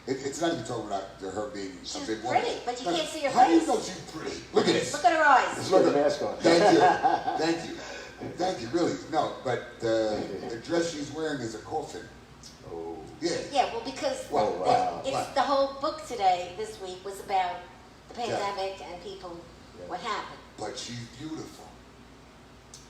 It's not even talking about her being a She's big woman. pretty, but you can't see her How do you face. know she's pretty? Look at this. Look at her eyes. Let's put the mask on. Thank you, really. No, but the dress she's wearing is a coffin. Oh. Yeah. Yeah, well, because Wow, wow. it's Wow. the whole book today, this week, was about the pandemic and people, what happened. But she's beautiful.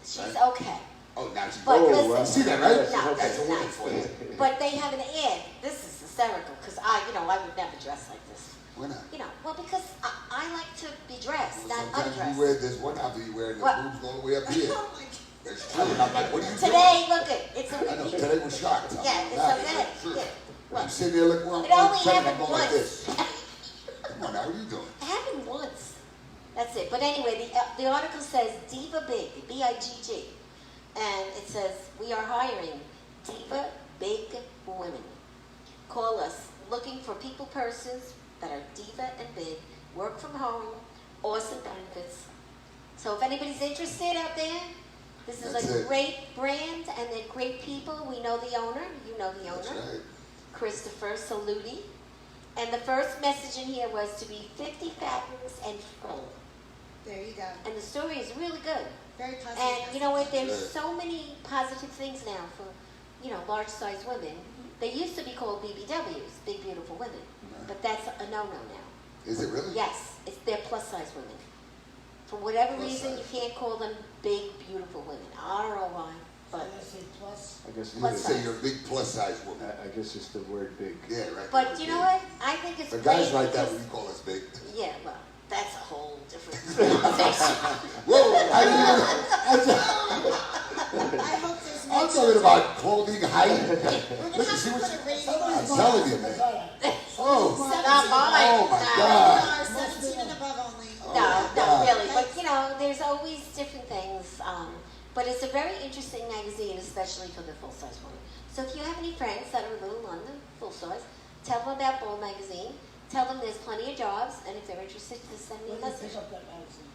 She's Right. okay. Oh, now she's. But Oh, listen, wow. You see that, right? Yes, No, okay. That's a woman nice. for you. But they have an ad. This is hysterical because I would never dress like this. Why not? Well, because I like to be dressed, Well, not sometimes undressed. you wear this one outfit you wear and your What? boobs go all the way up here. Oh my God. It's true. And I'm like, what are you doing? Today, look it. It's I know. a Today was shocked. Yeah, it's Nah, okay. true. Yeah. I'm sitting there looking around. It only I'm happened going like once. this. Come on now, what are you doing? It happened once. That's it. But anyway, the article says Diva Big, B-I-G-G. And it says, we are hiring Diva Big women. Call us looking for people persons that are diva and big, work from home, awesome benefits. So if anybody's interested out there, this is That's a it. great brand and they're great people. We know the owner. You know the owner. That's right. Christopher Saluti. And the first message in here was to be 50 fatness and full. There you go. And the story is really good. Very positive. And you know what? There's Right. so many positive things now for, large-sized women. They used to be called BBWs, big beautiful women, but that's a no-no now. Is it really? Yes, they're plus-size women. For whatever Plus reason, size. you can't call them big beautiful women. I don't know why, but Did I say plus? I guess Plus it's, Say you're a big plus size woman. I guess it's the word big. Yeah, right. but you know what? I think it's The great. guys like that because- when you call us big. Yeah, well, that's a whole different conversation. Whoa! I hope there's no I'm talking about clothing height. We're gonna Listen, have see to what put you. a rating I'm on telling you, man. Oh, Not mine. oh my No. God. 17 and above only. Oh No, my not God. really. But there's always different things. But it's a very interesting magazine, especially for the full-size woman. So if you have any friends that are a little on the full size, tell them about Bold Magazine. Tell them there's plenty of jobs, and if they're interested, just send me a Where do you message. pick up that magazine?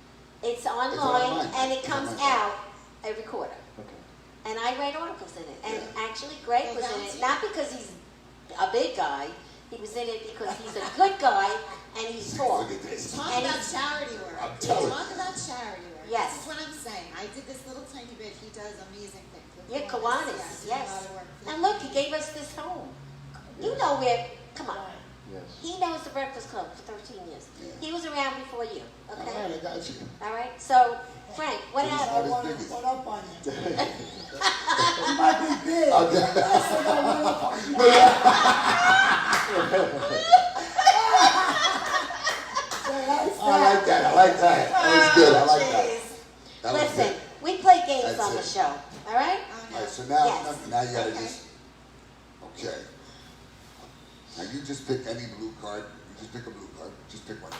It's online, online. and it It's comes online. out every quarter. Okay. And I write articles in it. And Yeah. actually, Greg Well, was in that's it, you. not because he's a big guy. He was in it because he's a good guy, and he's tall. Look at this. Talk And about he's- charity work. I'm telling Talk about charity work. Yes. This is what I'm saying. I did this little tiny bit. He does amazing things. Yeah, Yes, Kiwanis, he yes. does a lot of work for And the look, he gave us this home. You know where, come on. Yes. He knows the Breakfast Club for 13 years. Yeah. He was around before you, All okay? right, I got you. All right, so, Frank, what He's I happened? not- want as to big as- put up on you. You might be big. Okay. I said I want up on you. Say, that's I like that. I like that. That was good. I like that. Jeez. That was Listen, good. we play games That's on the it. show, all right? Oh, All no. right, so now, Yes. now you gotta Okay. just, okay. Now you just pick any blue card. You just pick a blue card. Just pick one.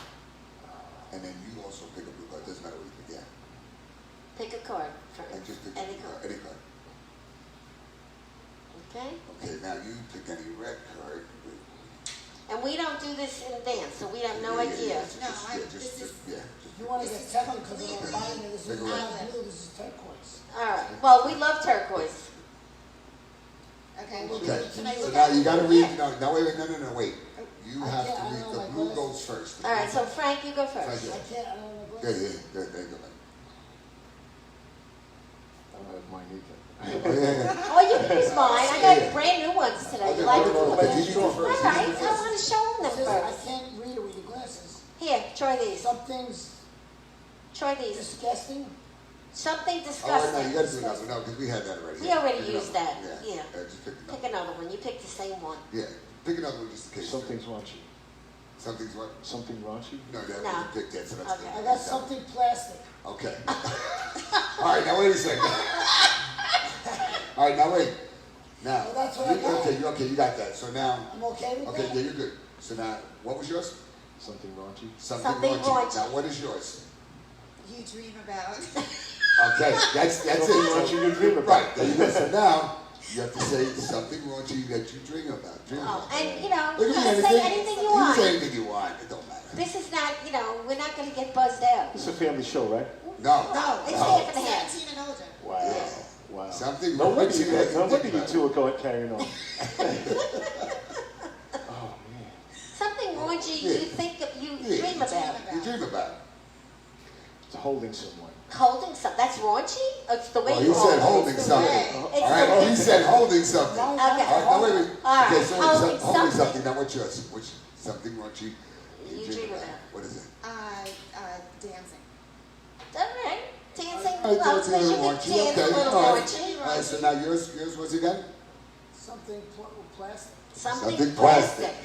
and then you also pick a blue card. Doesn't matter what you pick. Yeah. Pick a card, Frank. And just pick Any card. any card. Okay? Okay, now you pick any red card. And we don't do this in advance, so we have no Yeah, idea. No, yeah. You want to get technical because This I'm is reminding you, this is completely- not blue, this is turquoise. All right. Well, we love turquoise. Okay. Okay, Can I so look now at you it? gotta read, no, wait, wait. You I have can't, to I read, don't the know my blue glasses. goes first. All right, so Frank, you go first. Frank, yeah. I can't, I don't know my Good, glasses. yeah, good, there you go, man. I don't have mine either. Oh, yeah. Oh, you can use mine. I got Yeah. brand new ones today. Okay, You like okay, them? okay, you go All first. right, You I go first. want to show them It says I first. can't read it with your glasses. Here, try these. Something's Try these. disgusting. Something Oh, wait, no, disgusting. you gotta do another, no, because we had that already. We already Pick used another that, one. yeah. Just pick Pick another. another one. You picked the same one. Yeah, pick another one just in case. Something's raunchy. Something's what? Something raunchy? No, that No. wasn't picked yet, so that's Okay. good. I got something plastic. Okay. All right, now wait a second. All right, now wait. Now, Well, that's what I got. okay, you got that. So now, I'm okay with okay, that? yeah, you're good. So now, what was yours? Something raunchy? Something raunchy. Now, what is yours? You dream about. Okay, that's Something it. raunchy you dream about. Right, there you go. So now, you have to say something raunchy that you dream about. Dream Oh, about. and you know, Look at me, say anything you want. say anything you want. It don't matter. This is not, you know, we're not going to get buzzed out. It's a family show, right? No. No, it's No. half and half. 17 and older. Wow. Yeah. Wow. Something No wonder raunchy you that guys, you no think wonder you about. two are going carrying on. Oh man. Something raunchy Yeah. you think of, you Yeah. dream about. You dream about. It's holding someone. Holding something. That's raunchy? It's the way Oh, you he said hold holding it. something. It's All the right, oh, way- he said holding something. No, Okay. All right, no, wait. All right, Okay, so holding holding something. something. Now, what's yours? Which something raunchy You dream about. What is it? Dancing. All right. Dancing. I Well, thought it was you can raunchy. dance a Okay, little all right. raunchy. All right, so now yours was again? Something plastic. Something Something plastic. plastic.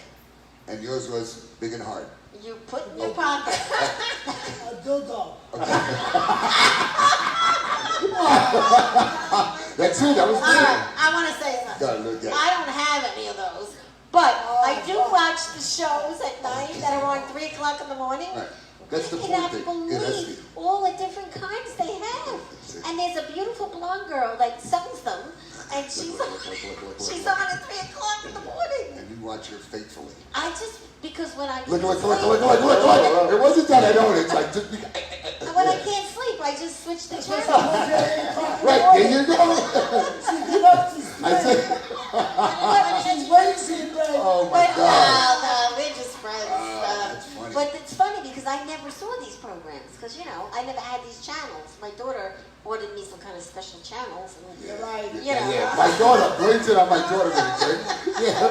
And yours was big and hard. You put in your pocket. A dildo. That's it. That was All good. right, I want to say something. Gotta look at it. I don't have any of those. But I do watch the shows at night that are on 3 o'clock in the morning. Right. That's the I cannot point thing. Yeah, that's believe the. all the different kinds they have. That's it. And there's a beautiful blonde girl that sings them, and she's Look, look, look, look, look, look, she's look. on at 3 o'clock in the morning. And you watch her faithfully. I just, because when I Look, can't look, look, sleep, look, look, look, look. It wasn't that I don't. It's like just because. and when I can't sleep, I just switch the channel. Right, there you go. Get up, she's I said, she's lazy in bed. oh my But God. no, we're just friends. That's funny. But it's funny because I never saw these programs because you know I never had these channels. My daughter ordered me some kind of special channels. And, You're right. you know, Yeah, my daughter, blames it on my daughter, really, yeah,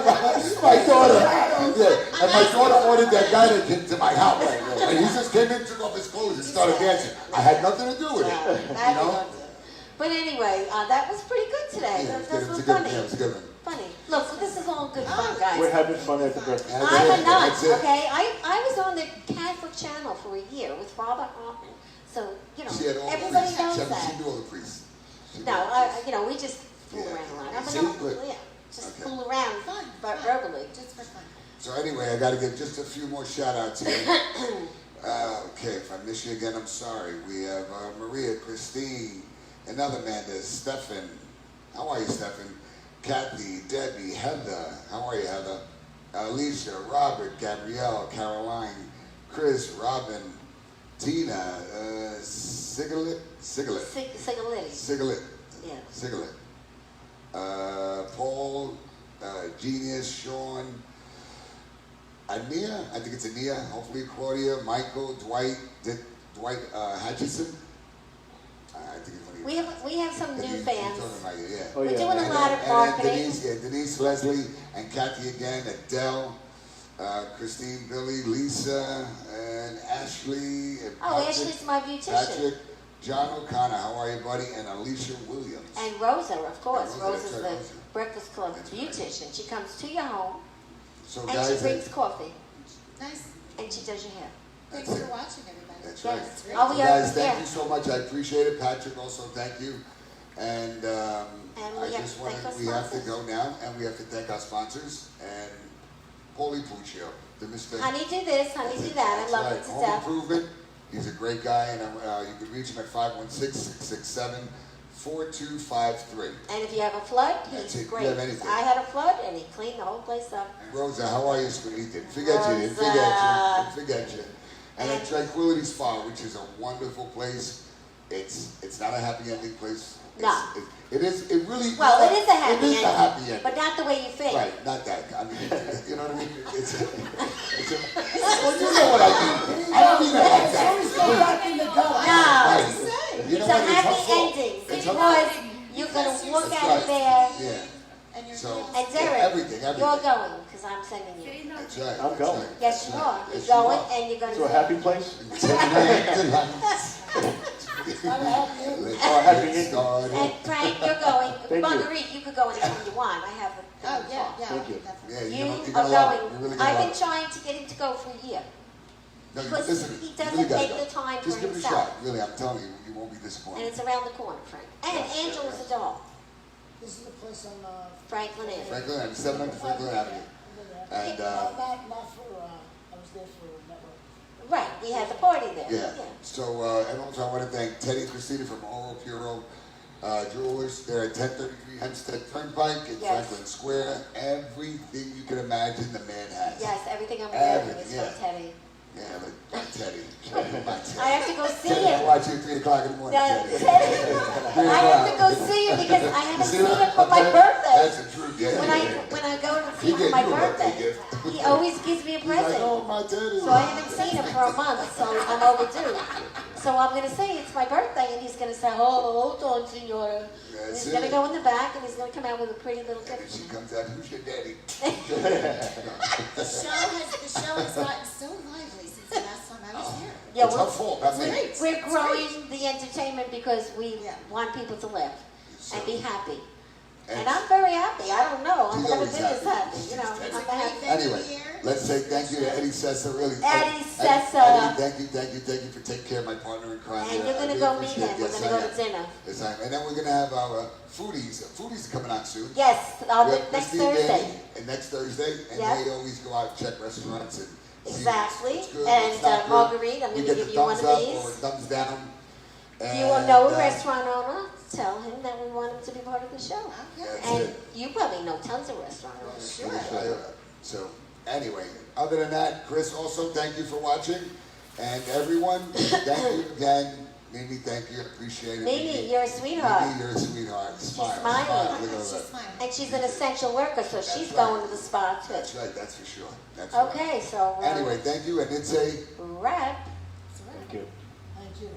my daughter, yeah, and my daughter ordered that guy that came to my house, and he just came in, took off his clothes, and started dancing. I had nothing to do with it, you know? But anyway, that was pretty good today. Yeah, That it was was a good, funny. yeah, it was a good one. Funny. Look, this is all good fun, guys. We're having fun at the breakfast. That's I'm it, a nut, that's it. okay? I was on the Catholic channel for a year with Father Hoffman. So, you know, She had all the everybody priests, knows she that. knew all the priests. She No, knew you know, we just fool Yeah. around a lot. I'm See? an Good. yeah, just Okay. fool around, Fun. but fun. verbally. Just for fun. So anyway, I got to give just a few more shout outs here. Okay, if I miss you again, I'm sorry. We have Maria, Christine, another Amanda, Stefan. How are you, Stefan? Kathy, Debbie, Heather. How are you, Heather? Alicia, Robert, Gabrielle, Caroline, Chris, Robin, Tina, Sigalit, Sigalitti. Yeah. Sigalit. Paul, Genius, Sean, Ania, I think it's Ania, hopefully Claudia, Michael, Dwight, Dwight Hutchison. I think it's one of you. We have some new fans. Yeah. Oh, We're yeah. doing a And lot of then marketing. Denise, Leslie, and Kathy again, Adele, Christine, Billy, Lisa, and Ashley, and Oh, Patrick, Ashley's my beautician. Patrick, John O'Connor, how are you, buddy? And Alicia Williams. And Rosa, of course. Yeah, Rosa, Rosa's that's the right, Rosa. Breakfast Club That's right. beautician. She comes to your home So and guys, she brings coffee Nice. and she does your hair. Thanks That's for it. watching, everybody. That's Yes. right. That's great. Oh, So we guys, are, thank yeah. you so much. I appreciate it. Patrick, also thank you. And we I have just to want thank our we have to sponsors. go now, and we have to thank our sponsors and Paulie Puccio, the Mr. Honey, do this. Honey, do that. I That's love right. it to Home death. Improvement, He's a great guy, and you can reach him at 516-667-4253. And if you have a flood, That's he's it. great. You have anything. I had a flood, and he cleaned the whole place up. Rosa, how are you, sweetie? Didn't forget you. Didn't forget you. Rosa. Didn't forget you. And at Tranquility Spa, which is a wonderful place. It's not a happy ending place. No. It is. It really. Well, it is a happy It is ending, a happy ending. but not the way you think. Right, not that. I mean, you know what I mean? It's a well, you know what I mean. I don't mean it like that. Always go back in the gutter. No. Right. You know It's a what? It's her happy fault. ending It's her because fault. you're going to look That's at it right. there. Yeah. And you're So And Derek, everything. you're going because I'm sending you. That's right. I'm that's going. right, Yes, that's you right. are. Yes, You're you going are. and you're going To a happy place? It's not a happy ending. Let's Oh, happy get ending. started. And Frank, you're going. Thank you. Marguerite, you could go anytime you want. I have a. Oh, yeah, yeah. Thank you. Definitely. Yeah, You you're are gonna love it. going. You're really gonna I've love been it. trying to get him to go for a year. No, because listen, he you doesn't really gotta take go. the time Just for give it a himself. shot. Really, I'm telling you, you won't be And disappointed. it's around the corner, Frank. And Yes, Angela's yes. a doll. This is the place on, Franklin Avenue. Franklin Avenue, 700 Franklin Avenue. And, not for, I was there for network. Right, we had the party there. yeah. So, and also I want to thank Teddy and Christina from Oro Puro Jewelers. They're at 1033 Hempstead Turnpike in Yes. Franklin Square. Everything you can imagine the man has. Yes, everything I'm wearing is Everything, from Teddy. Yeah, but my Teddy. My Teddy. I have to go see Teddy, I him. watch you at 3 o'clock in the morning, No, Teddy. Teddy. I have to go see him because I haven't seen him for my birthday. That's the truth, yeah. When I go to He see him for gave my you a birthday birthday, gift. he always gives me a He's like, present. oh, my Teddy. So I haven't seen him for a month, so I'm overdue. So I'm going to say it's my birthday, and he's going to say, oh, hold on, senora. And That's he's going to it. go in the back, and he's going to come out with a pretty little And gift. she comes out, who's your daddy? The show has gotten so lively since the last time I was here. Yeah, It's her fault, not me. we're growing the entertainment because we Yeah. want people to laugh and be happy. And And I'm very happy. I don't know. I've She's never always been this happy. happy. You know, She's I'm happy. happy. Anyway, let's say thank you to Eddie Sessa, really. Eddie Sessa. Eddie, thank you for taking care of my partner in crime. And here. you're I going to really go meet appreciate him. it. We're Yes, going to I go am. to dinner. Yes, I am. And then we're going to have our foodies. Foodies are coming out soon. Yes, We have next Christy and Thursday. Danny, and next Thursday, and Yeah. they always go out and check restaurants and see Exactly. what's good, And, what's not good. Marguerite, I'm We gonna get give the you one thumbs of up these. or thumbs down. If you And, know a restaurant owner, tell him that we want him to be part of the show. That's And it. you probably know tons of restaurant owners. Sure. So, anyway, other than that, Chris, also thank you for watching. And everyone, thank you again. Mimi, thank you. Appreciate it. Mimi, you're a sweetheart. Mimi, you're a sweetheart. Smile. smiling. Smile. Look at She's that. smiling. And she's an essential worker, so she's right. going to the spa too. That's right. That's for sure. That's right. Okay, so Anyway, thank you. And it's a wrap. That's right. Thank you. Thank you.